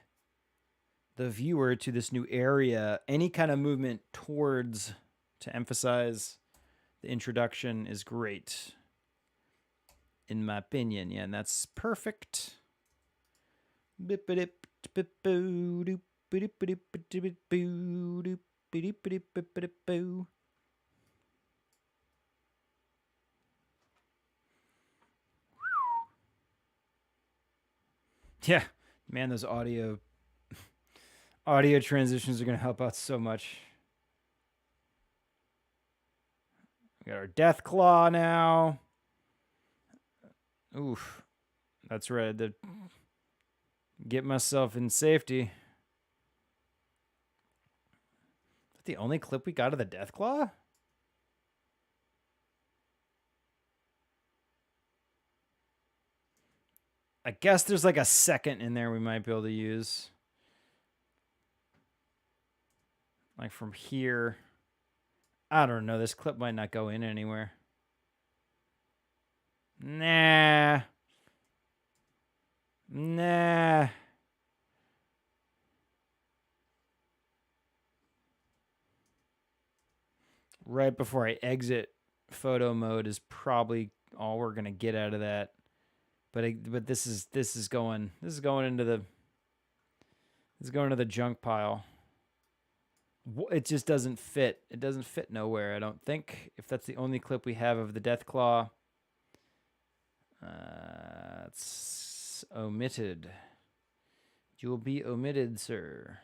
the viewer to this new area, any kind of movement towards to emphasize the introduction is great, in my opinion. Yeah, and that's perfect. Yeah, man, those audio transitions are going to help out so much. We got our death claw now. Oof. That's right. To get myself in safety. Is that the only clip we got of the death claw? I guess there's like a second in there we might be able to use. Like from here. I don't know. This clip might not go in anywhere. Nah. Nah. Right before I exit photo mode is probably all we're gonna get out of that. But this is going into the junk pile. It just doesn't fit. It doesn't fit nowhere, I don't think. If that's the only clip we have of the death claw, it's omitted. You'll be omitted, sir.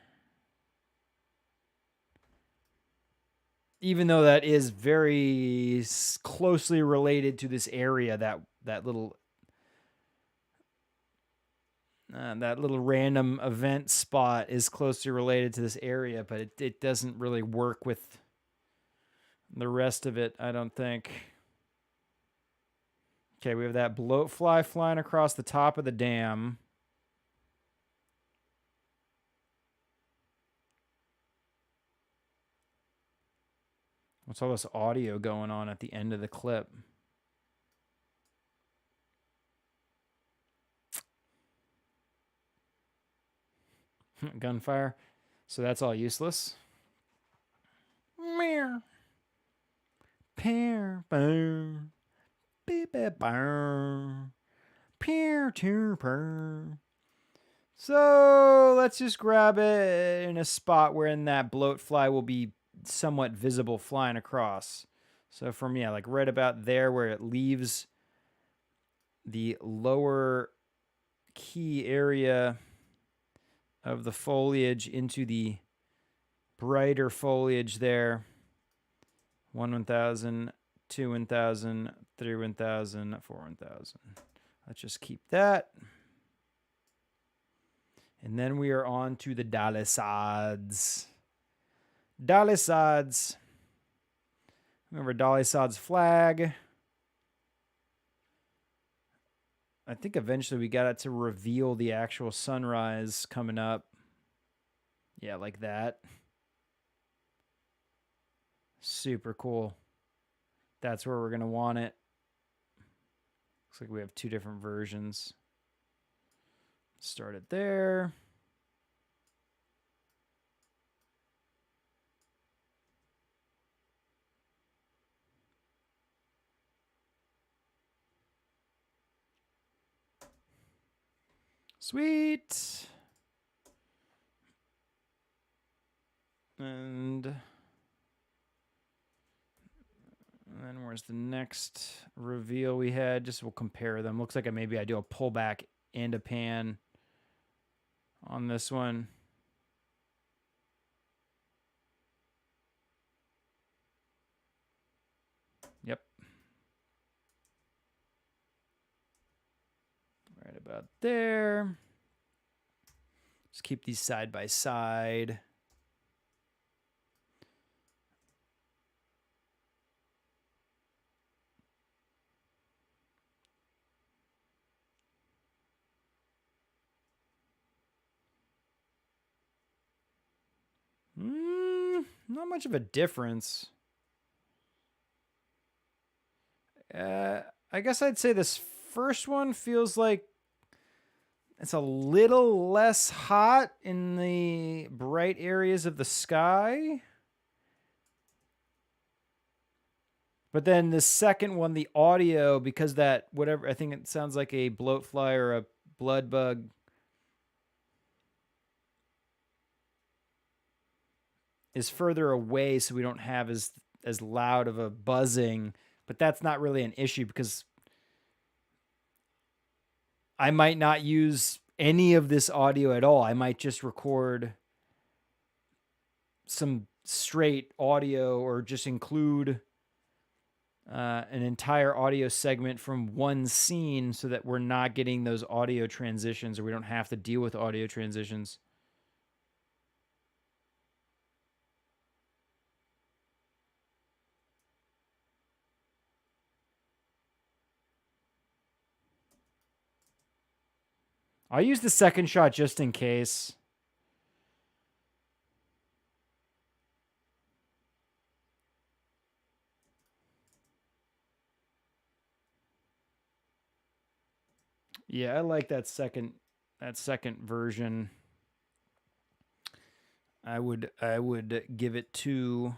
Even though that is very closely related to this area, that little random event spot is closely related to this area, but it doesn't really work with the rest of it, I don't think. Okay, we have that bloatfly flying across the top of the dam. What's all this audio going on at the end of the clip? Gunfire. So that's all useless. Meow. Pear, boom. Beep, boom. Pear, tear, purr. So let's just grab it in a spot where that bloatfly will be somewhat visible flying across. So from, yeah, like right about there where it leaves the lower key area of the foliage into the brighter foliage there. 1,000, 2 1,000, 3 1,000, 4 1,000. Let's just keep that. And then we are on to the Dalisades. Dalisades. Remember Dalisade's flag. I think eventually we got it to reveal the actual sunrise coming up. Yeah, like that. Super cool. That's where we're going to want it. Looks like we have two different versions. Start it there. Sweet. And then where's the next reveal we had? Just we'll compare them. Looks like maybe I do a pullback and a pan on this one. Yep. Right about there. Just keep these side by side. Not much of a difference. I guess I'd say this first one feels like it's a little less hot in the bright areas of the sky. But then the second one, the audio, because that whatever, I think it sounds like a bloatfly or a blood bug. Is further away, so we don't have as loud of a buzzing. But that's not really an issue because I might not use any of this audio at all. I might just record some straight audio or just include an entire audio segment from one scene so that we're not getting those audio transitions, or we don't have to deal with audio transitions. I'll use the second shot just in case. Yeah, I like that second version. I would give it 2.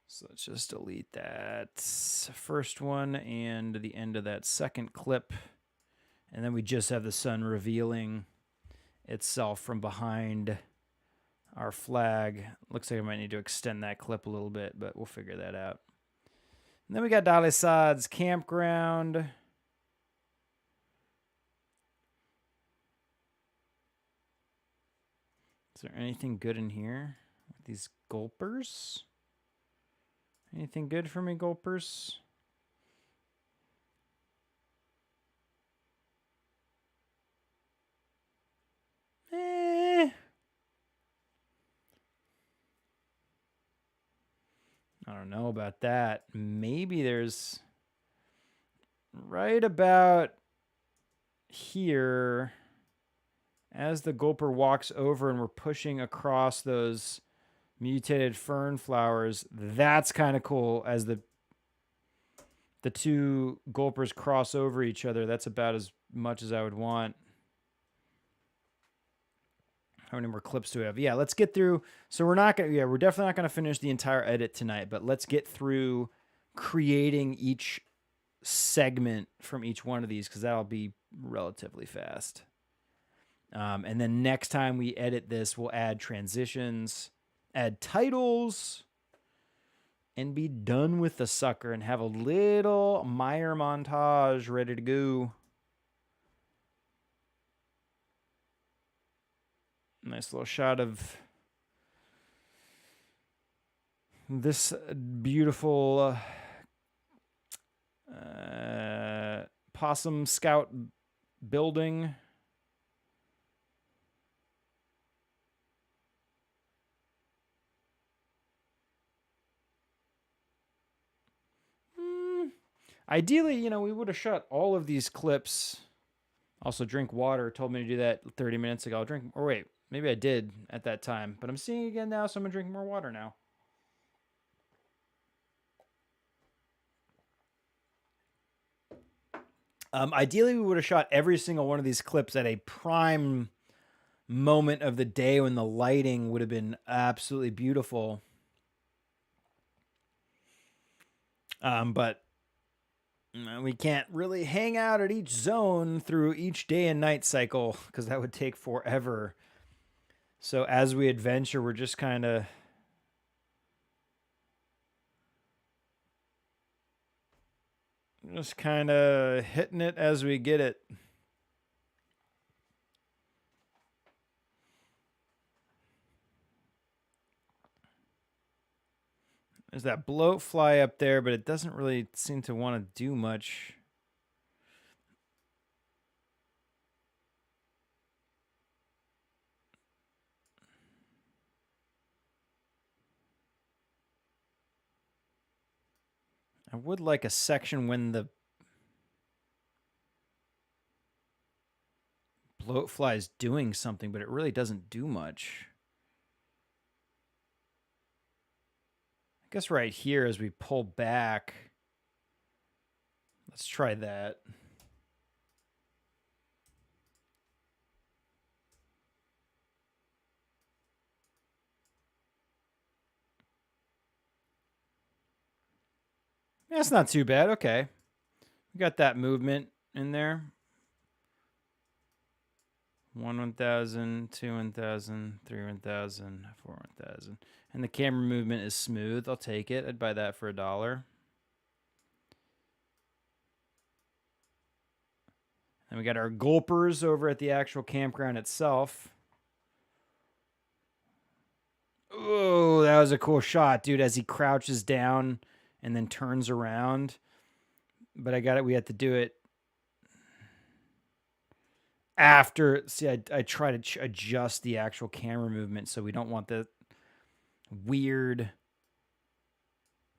So let's just delete that first one and the end of that second clip. And then we just have the sun revealing itself from behind our flag. Looks like I might need to extend that clip a little bit, but we'll figure that out. And then we got Dali Sad's campground. Is there anything good in here? These gulpers? Anything good for me, gulpers? I don't know about that. Maybe there's right about here as the gulper walks over and we're pushing across those mutated fern flowers. That's kind of cool as the two gulpers cross over each other. That's about as much as I would want. How many more clips do we have? Yeah, let's get through. So we're definitely not going to finish the entire edit tonight, but let's get through creating each segment from each one of these because that'll be relatively fast. And then next time we edit this, we'll add transitions, add titles, and be done with the sucker and have a little Meyer montage ready to go. Nice little shot of this beautiful Possum Scout building. Ideally, we would have shot all of these clips. Also, drink water. Told me to do that 30 minutes ago. I'll drink, or wait, maybe I did at that time, but I'm seeing it again now, so I'm gonna drink more water now. Ideally, we would have shot every single one of these clips at a prime moment of the day when the lighting would have been absolutely beautiful. But We can't really hang out at each zone through each day and night cycle because that would take forever. So as we adventure, we're just kind of hitting it as we get it. There's that bloat fly up there, but it doesn't really seem to want to do much. I would like a section when the bloat fly is doing something, but it really doesn't do much. I guess right here as we pull back, let's try that. That's not too bad. Okay. We got that movement in there. 1,000, 2 1,000, 3 1,000, 4 1,000. And the camera movement is smooth. I'll take it. I'd buy that for $1. And we got our gulpers over at the actual campground itself. Oh, that was a cool shot, dude, as he crouches down and then turns around. But I got it. We had to do it after. See, I try to adjust the actual camera movement so we don't want the weird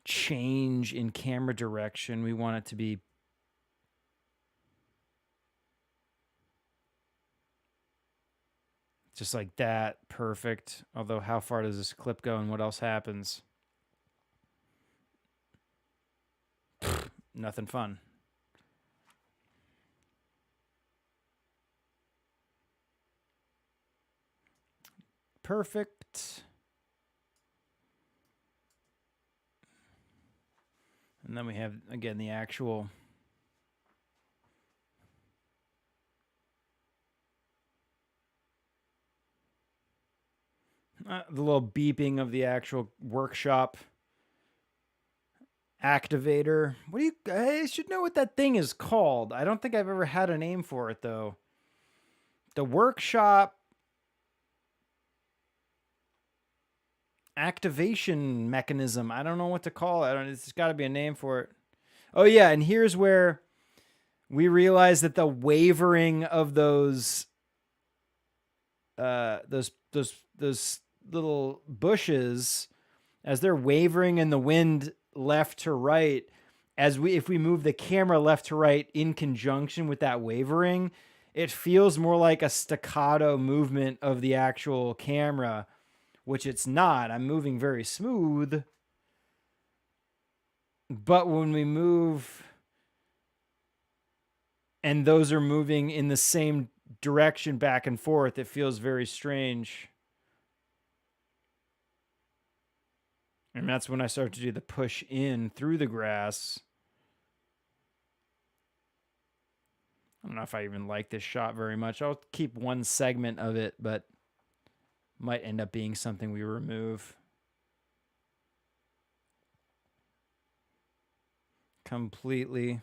change in camera direction. We want it to be just like that. Perfect. Although, how far does this clip go and what else happens? Nothing fun. Perfect. And then we have, again, the actual the little beeping of the actual workshop activator. What do you? I should know what that thing is called. I don't think I've ever had a name for it though. The workshop activation mechanism. I don't know what to call it. It's got to be a name for it. Oh yeah, and here's where we realize that the wavering of those little bushes as they're wavering in the wind left to right, if we move the camera left to right in conjunction with that wavering, it feels more like a staccato movement of the actual camera, which it's not. I'm moving very smooth. But when we move and those are moving in the same direction back and forth, it feels very strange. And that's when I start to do the push in through the grass. I don't know if I even like this shot very much. I'll keep one segment of it, but might end up being something we remove completely.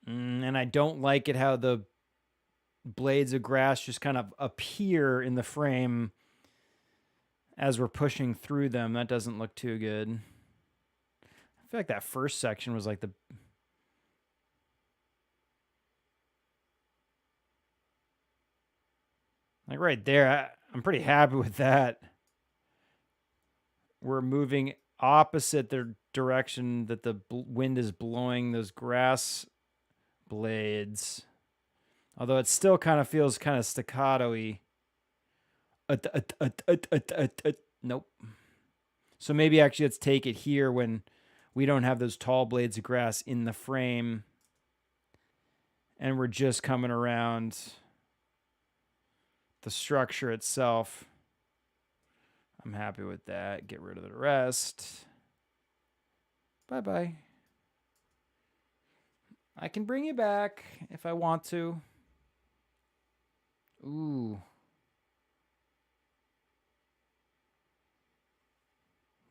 And I don't like it how the blades of grass just kind of appear in the frame as we're pushing through them. That doesn't look too good. I feel like that first section was like right there. I'm pretty happy with that. We're moving opposite the direction that the wind is blowing those grass blades. Although it still kind of feels kind of staccato-y. Nope. So maybe actually let's take it here when we don't have those tall blades of grass in the frame and we're just coming around the structure itself. I'm happy with that. Get rid of the rest. Bye-bye. I can bring you back if I want to. Ooh.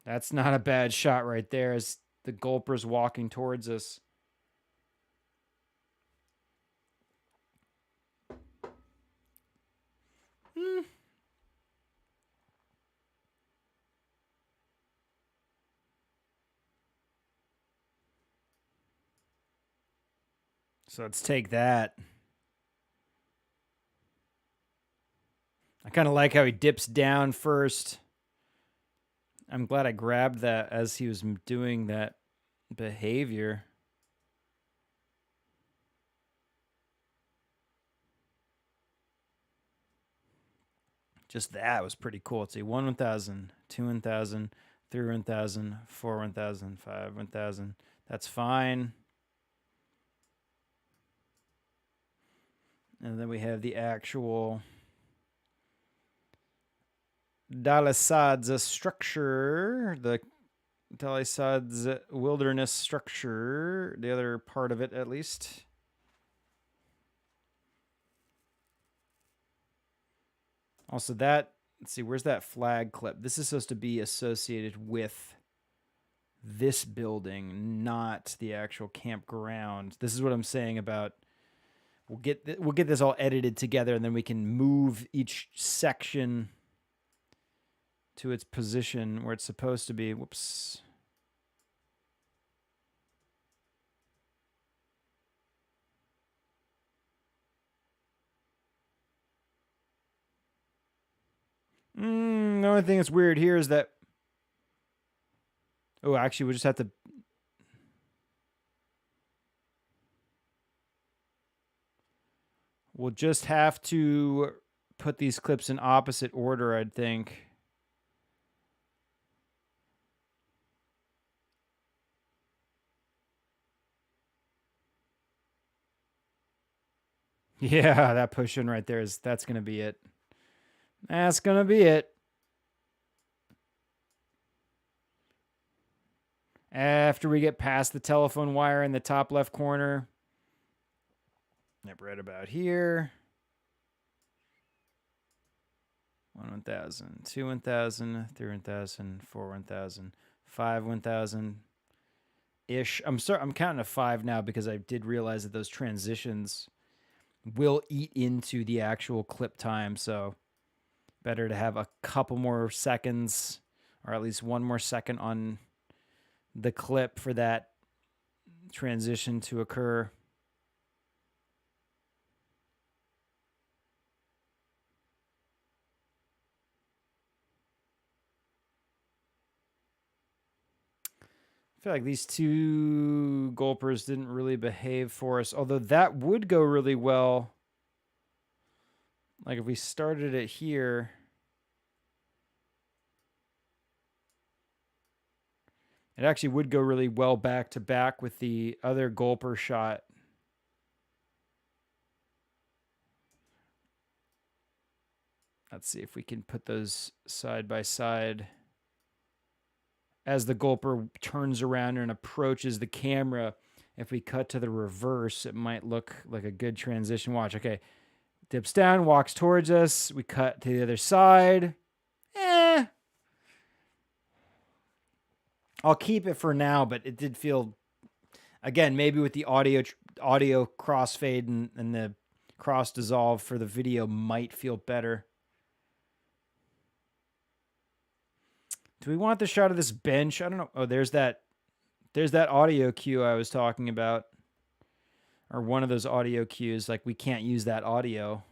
That's not a bad shot right there as the gulper's walking towards us. Hmm. So let's take that. I kind of like how he dips down first. I'm glad I grabbed that as he was doing that behavior. Just that was pretty cool. Let's see, 1 1000, 2 1000, 3 1000, 4 1000, 5 1000. That's fine. And then we have the actual Dalisad's structure, the Dalisad's wilderness structure, the other part of it at least. Also, that, let's see, where's that flag clip? This is supposed to be associated with this building, not the actual campground. This is what I'm saying about we'll get this all edited together, and then we can move each section to its position where it's supposed to be. Whoops. The only thing that's weird here is that. Oh, actually, we just have to. We'll just have to put these clips in opposite order, I'd think. Yeah, that push in right there that's gonna be it. That's gonna be it. After we get past the telephone wire in the top left corner. Yep, right about here. 1 1000, 2 1000, 3 1000, 4 1000, 5 1000 ish. I'm counting to 5 now because I did realize that those transitions will eat into the actual clip time, so better to have a couple more seconds or at least one more second on the clip for that transition to occur. I feel like these two gulpers didn't really behave for us, although that would go really well. Like if we started it here. It actually would go really well back to back with the other gulper shot. Let's see if we can put those side by side. As the gulper turns around and approaches the camera, if we cut to the reverse, it might look like a good transition. Watch, okay. Dips down, walks towards us. We cut to the other side. I'll keep it for now, but it did feel, again, maybe with the audio crossfade and the cross dissolve for the video might feel better. Do we want the shot of this bench? I don't know. Oh, there's that audio cue I was talking about. Or one of those audio cues. Like, we can't use that audio.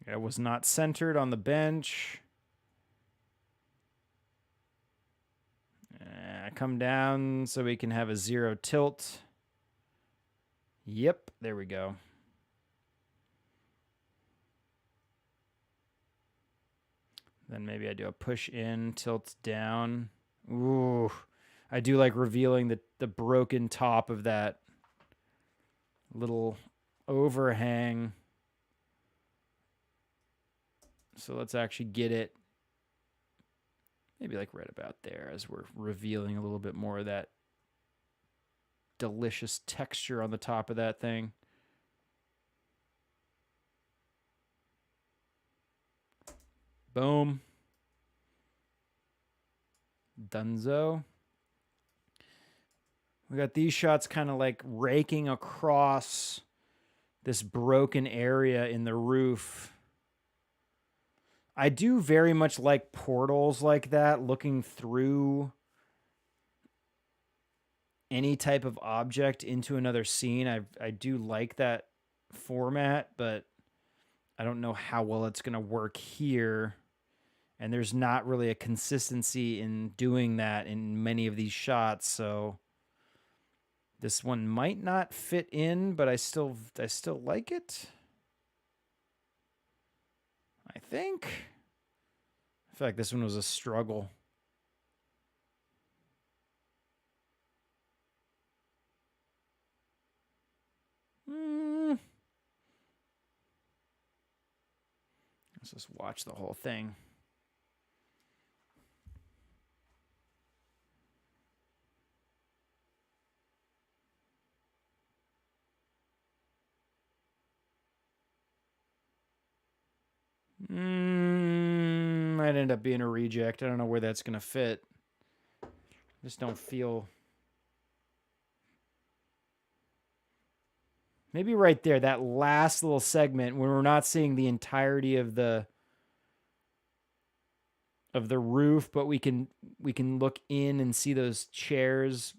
It was not centered on the bench. Come down so we can have a 0 tilt. Yep, there we go. Then maybe I do a push in, tilt down. Ooh. I do like revealing the broken top of that little overhang. So let's actually get it maybe like right about there as we're revealing a little bit more of that delicious texture on the top of that thing. Boom. Dunzo. We got these shots kind of like raking across this broken area in the roof. I do very much like portals like that, looking through any type of object into another scene. I do like that format, but I don't know how well it's going to work here. And there's not really a consistency in doing that in many of these shots, so this one might not fit in, but I still like it. I think. I feel like this one was a struggle. Let's just watch the whole thing. Might end up being a reject. I don't know where that's going to fit. Just don't feel. Maybe right there, that last little segment when we're not seeing the entirety of the roof, but we can look in and see those chairs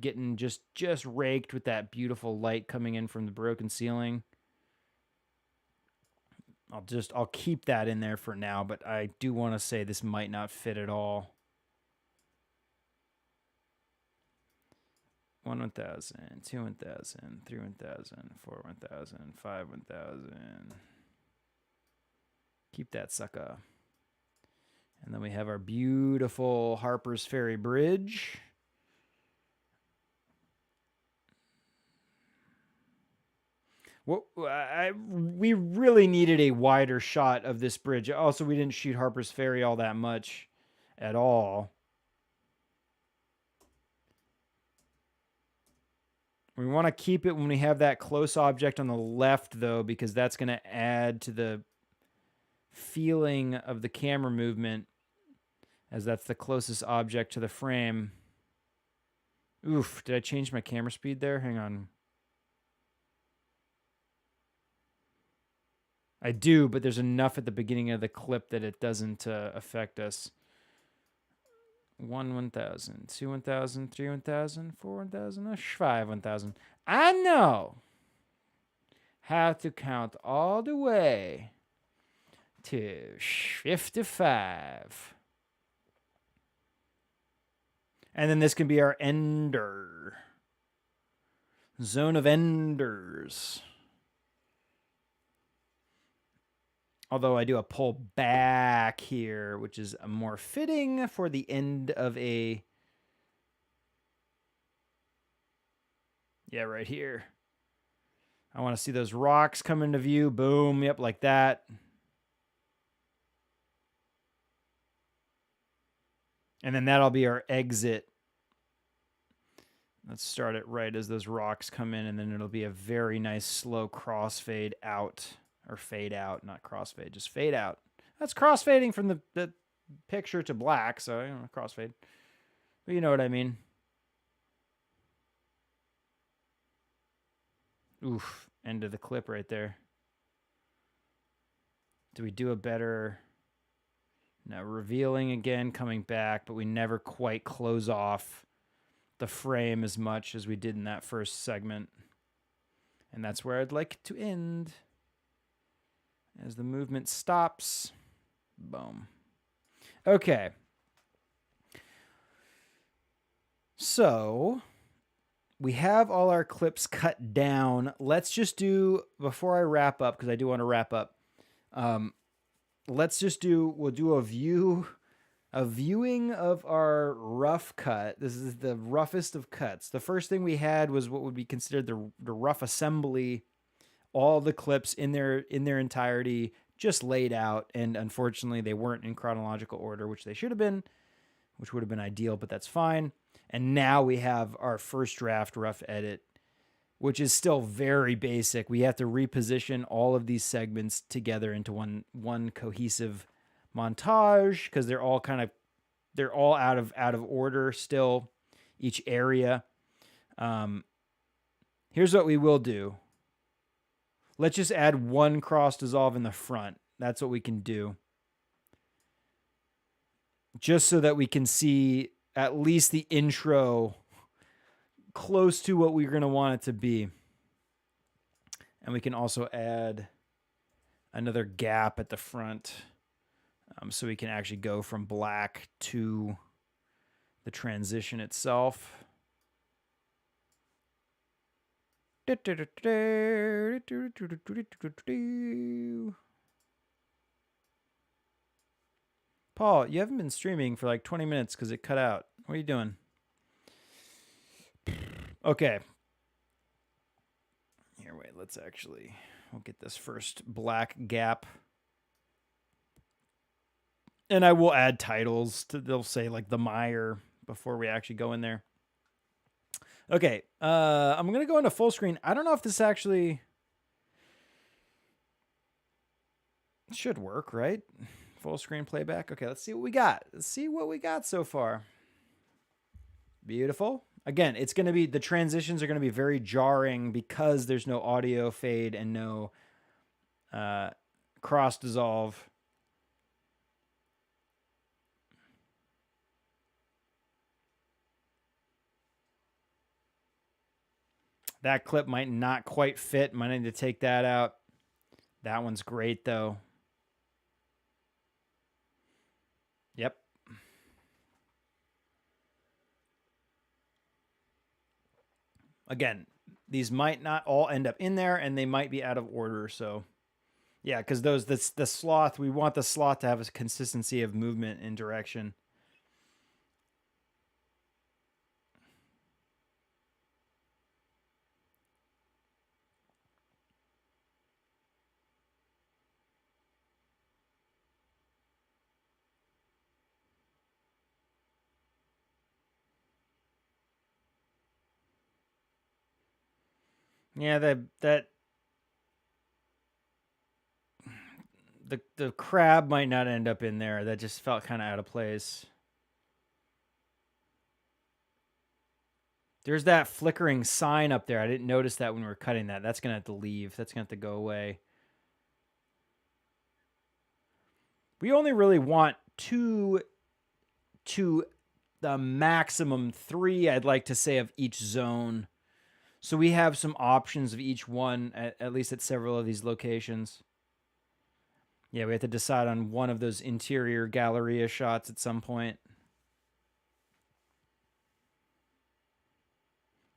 getting just raked with that beautiful light coming in from the broken ceiling. I'll keep that in there for now, but I do want to say this might not fit at all. 1 1000, 2 1000, 3 1000, 4 1000, 5 1000. Keep that sucker. And then we have our beautiful Harper's Ferry Bridge. We really needed a wider shot of this bridge. Also, we didn't shoot Harper's Ferry all that much at all. We want to keep it when we have that close object on the left, though, because that's going to add to the feeling of the camera movement, as that's the closest object to the frame. Oof, did I change my camera speed there? Hang on. I do, but there's enough at the beginning of the clip that it doesn't affect us. 1 1000, 2 1000, 3 1000, 4 1000, 5 1000. I know how to count all the way to 55. And then this can be our ender. Zone of enders. Although I do a pull back here, which is more fitting for the end of a... Yeah, right here. I want to see those rocks come into view. Boom. Yep, like that. And then that'll be our exit. Let's start it right as those rocks come in, and then it'll be a very nice slow crossfade out. Or fade out, not crossfade, just fade out. That's crossfading from the picture to black, so you know, crossfade. But you know what I mean. Oof, end of the clip right there. Do we do a better... No, revealing again, coming back, but we never quite close off the frame as much as we did in that first segment. And that's where I'd like to end. As the movement stops. Boom. Okay. So we have all our clips cut down. Let's just do, before I wrap up, because I do want to wrap up, we'll do a view A viewing of our rough cut. This is the roughest of cuts. The first thing we had was what would be considered the rough assembly. All the clips in their entirety just laid out, and unfortunately they weren't in chronological order, which they should have been, which would have been ideal, but that's fine. And now we have our first draft rough edit, which is still very basic. We have to reposition all of these segments together into one cohesive montage because they're all out of order still, each area. Here's what we will do. Let's just add one cross dissolve in the front. That's what we can do. Just so that we can see at least the intro close to what we're going to want it to be. And we can also add another gap at the front so we can actually go from black to the transition itself. Paul, you haven't been streaming for like 20 minutes because it cut out. What are you doing? Okay. Here, wait, we'll get this first black gap. And I will add titles they'll say like the Meyer before we actually go in there. Okay, I'm going to go into full screen. I don't know if this actually should work, right? Full screen playback. Okay, let's see what we got. Let's see what we got so far. Beautiful. Again, it's going to be, the transitions are going to be very jarring because there's no audio fade and no cross dissolve. That clip might not quite fit. Might need to take that out. That one's great, though. Yep. Again, these might not all end up in there, and they might be out of order. So, yeah, because the sloth, we want the sloth to have a consistency of movement and direction. Yeah, the crab might not end up in there. That just felt kind of out of place. There's that flickering sign up there. I didn't notice that when we were cutting that. That's going to have to leave. That's going to have to go away. We only really want two to the maximum 3, I'd like to say, of each zone. So we have some options of each one, at least at several of these locations. Yeah, we have to decide on one of those interior Galleria shots at some point.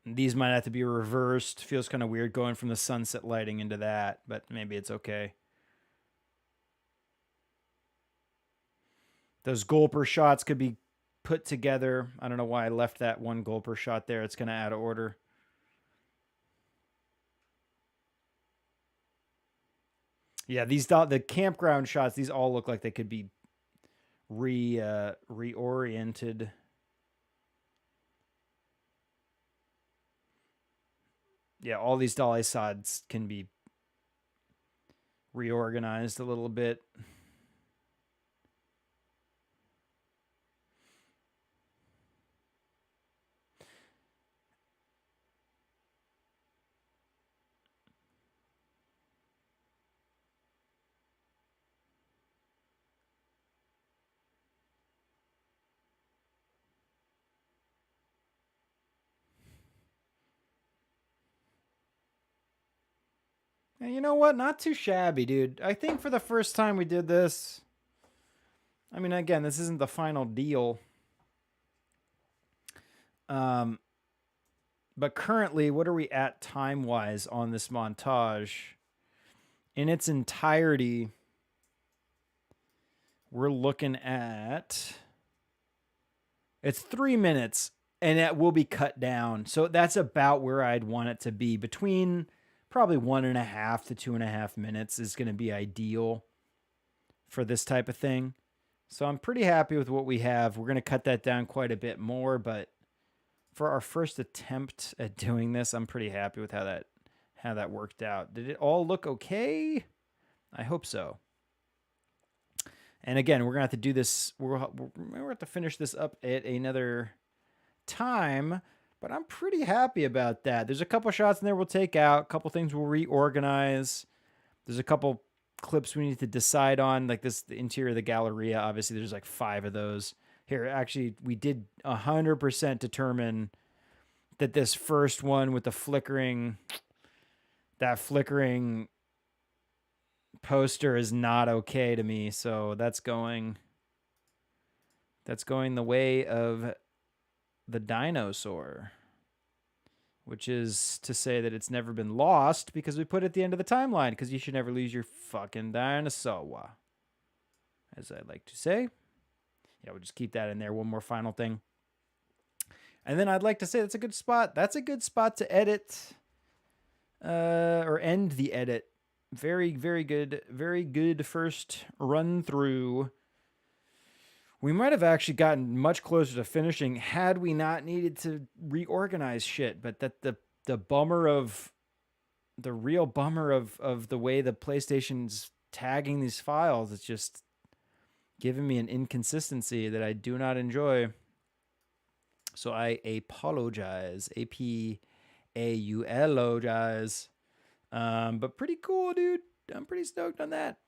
These might have to be reversed. Feels kind of weird going from the sunset lighting into that, but maybe it's okay. Those gulper shots could be put together. I don't know why I left that one gulper shot there. It's going to add order. Yeah, the campground shots, these all look like they could be reoriented. Yeah, all these dolly sods can be reorganized a little bit. And you know what? Not too shabby, dude. I think for the first time we did this, I mean, again, this isn't the final deal. But currently, what are we at time-wise on this montage? In its entirety, we're looking at It's 3 minutes, and it will be cut down. So that's about where I'd want it to be. Between probably 1.5 to 2.5 minutes is going to be ideal for this type of thing. So I'm pretty happy with what we have. We're going to cut that down quite a bit more, but for our first attempt at doing this, I'm pretty happy with how that worked out. Did it all look okay? I hope so. And again, we're gonna have to do this. We're gonna have to finish this up at another time. But I'm pretty happy about that. There's a couple shots in there we'll take out. A couple things we'll reorganize. There's a couple clips we need to decide on, like this, the interior of the Galleria. Obviously, there's like 5 of those. Here, actually, we did 100% determine that this first one with the flickering poster is not okay to me. So that's going the way of the dinosaur, which is to say that it's never been lost because we put it at the end of the timeline, because you should never lose your fucking dinosaur, as I like to say. Yeah, we'll just keep that in there. One more final thing. And then I'd like to say that's a good spot. That's a good spot to edit or end the edit. Very, very good. Very good first run through. We might have actually gotten much closer to finishing had we not needed to reorganize shit. But that the bummer of the real bummer of the way the PlayStation's tagging these files, it's just giving me an inconsistency that I do not enjoy. So I apologize. APAULogize. But pretty cool, dude. I'm pretty stoked on that.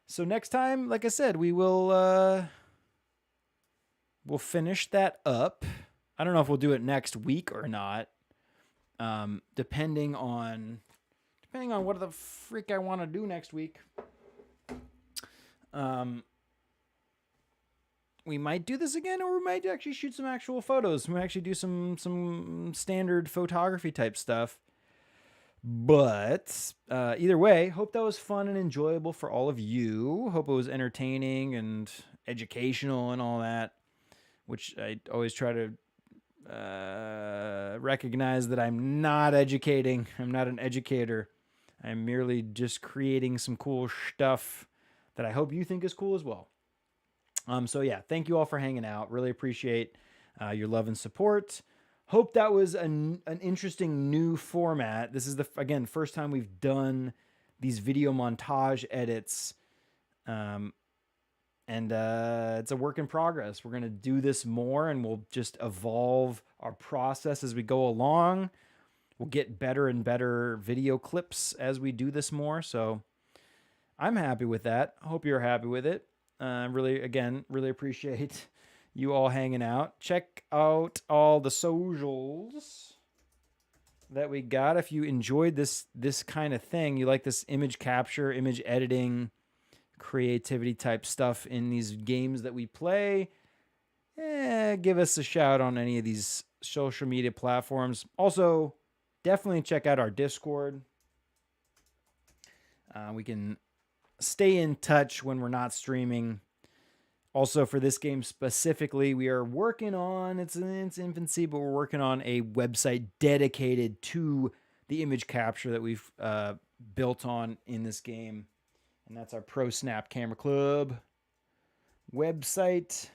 So next time, like I said, we'll finish that up. I don't know if we'll do it next week or not. Depending on what the freak I want to do next week. We might do this again, or we might actually shoot some actual photos. We might actually do some standard photography type stuff. But either way, hope that was fun and enjoyable for all of you. Hope it was entertaining and educational and all that, which I always try to recognize that I'm not educating. I'm not an educator. I'm merely just creating some cool stuff that I hope you think is cool as well. So yeah, thank you all for hanging out. Really appreciate your love and support. Hope that was an interesting new format. This is again first time we've done these video montage edits, and it's a work in progress. We're gonna do this more, and we'll just evolve our process as we go along. We'll get better and better video clips as we do this more. So I'm happy with that. I hope you're happy with it. Really appreciate you all hanging out. Check out all the socials that we got. If you enjoyed this kind of thing, you like this image capture, image editing, creativity type stuff in these games that we play, give us a shout on any of these social media platforms. Also, definitely check out our Discord. We can stay in touch when we're not streaming. Also, for this game specifically, we are working on, it's in its infancy, but we're working on a website dedicated to the image capture that we've built on in this game. And that's our Pro Snap Camera Club website.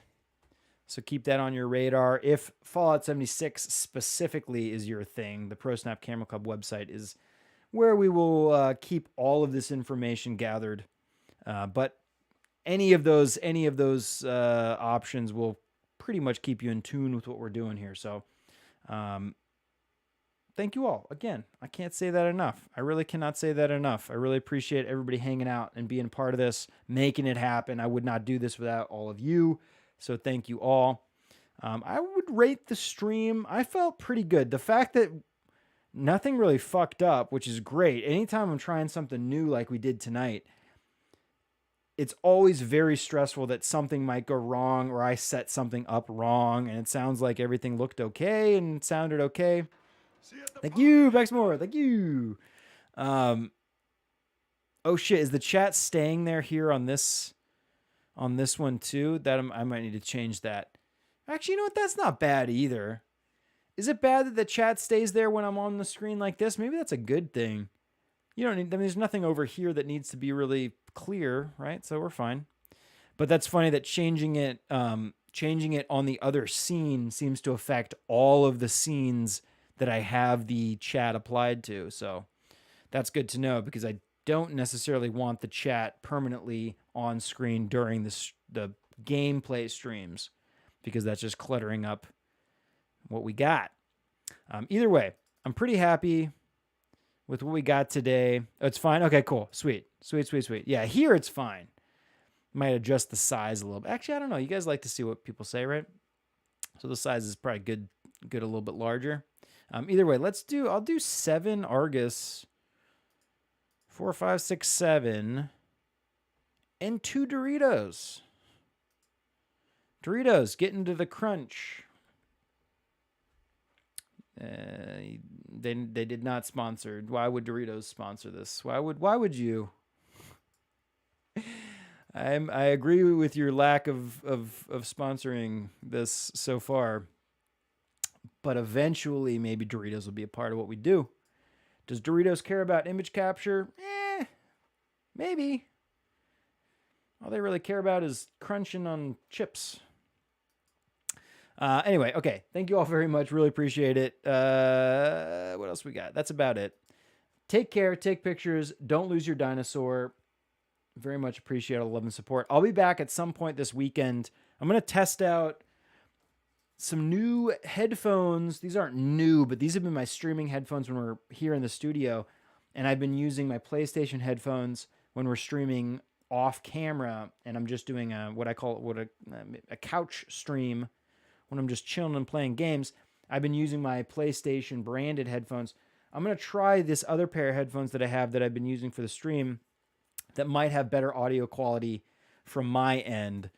So keep that on your radar. If Fallout 76 specifically is your thing, the Pro Snap Camera Club website is where we will keep all of this information gathered. But any of those options will pretty much keep you in tune with what we're doing here. So thank you all. Again, I can't say that enough. I really cannot say that enough. I really appreciate everybody hanging out and being part of this, making it happen. I would not do this without all of you. So thank you all. I would rate the stream. I felt pretty good. The fact that nothing really fucked up, which is great. Anytime I'm trying something new like we did tonight, it's always very stressful that something might go wrong or I set something up wrong, and it sounds like everything looked okay and sounded okay. Thank you, Bexmore. Thank you. Oh shit, is the chat staying there here on this one too? That I might need to change that. Actually, you know what? That's not bad either. Is it bad that the chat stays there when I'm on the screen like this? Maybe that's a good thing. You don't need, I mean, there's nothing over here that needs to be really clear, right? So we're fine. But that's funny that changing it on the other scene seems to affect all of the scenes that I have the chat applied to. So that's good to know because I don't necessarily want the chat permanently on screen during the gameplay streams because that's just cluttering up what we got. Either way, I'm pretty happy with what we got today. Oh, it's fine. Okay, cool. Sweet. Sweet, sweet, sweet. Yeah, here it's fine. Might adjust the size a little bit. Actually, I don't know. You guys like to see what people say, right? So the size is probably good a little bit larger. Either way, I'll do 7 Argus, 4, 5, 6, 7, and 2 Doritos. Doritos, get into the crunch. They did not sponsor. Why would Doritos sponsor this? Why would you? I agree with your lack of sponsoring this so far, but eventually maybe Doritos will be a part of what we do. Does Doritos care about image capture? Maybe. All they really care about is crunching on chips. Anyway, okay. Thank you all very much. Really appreciate it. What else we got? That's about it. Take care. Take pictures. Don't lose your dinosaur. Very much appreciate all the love and support. I'll be back at some point this weekend. I'm going to test out some new headphones. These aren't new, but these have been my streaming headphones when we're here in the studio. And I've been using my PlayStation headphones when we're streaming off camera. And I'm just doing what I call a couch stream when I'm just chilling and playing games. I've been using my PlayStation branded headphones. I'm going to try this other pair of headphones that I have that I've been using for the stream that might have better audio quality from my end.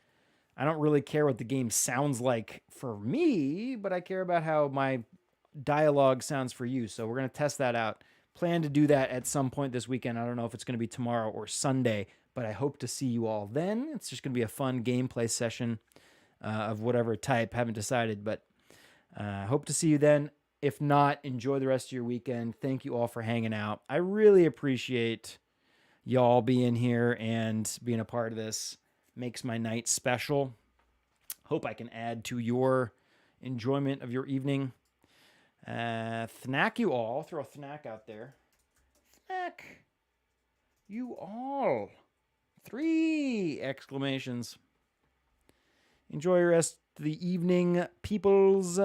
I don't really care what the game sounds like for me, but I care about how my dialogue sounds for you. So we're going to test that out. Plan to do that at some point this weekend. I don't know if it's going to be tomorrow or Sunday, but I hope to see you all then. It's just going to be a fun gameplay session of whatever type. Haven't decided, but hope to see you then. If not, enjoy the rest of your weekend. Thank you all for hanging out. I really appreciate y'all being here and being a part of this. Makes my night special. Hope I can add to your enjoyment of your evening. Thnack you all. Throw a thnack out there. Thnack you all. 3 exclamations. Enjoy your rest of the evening, peoples.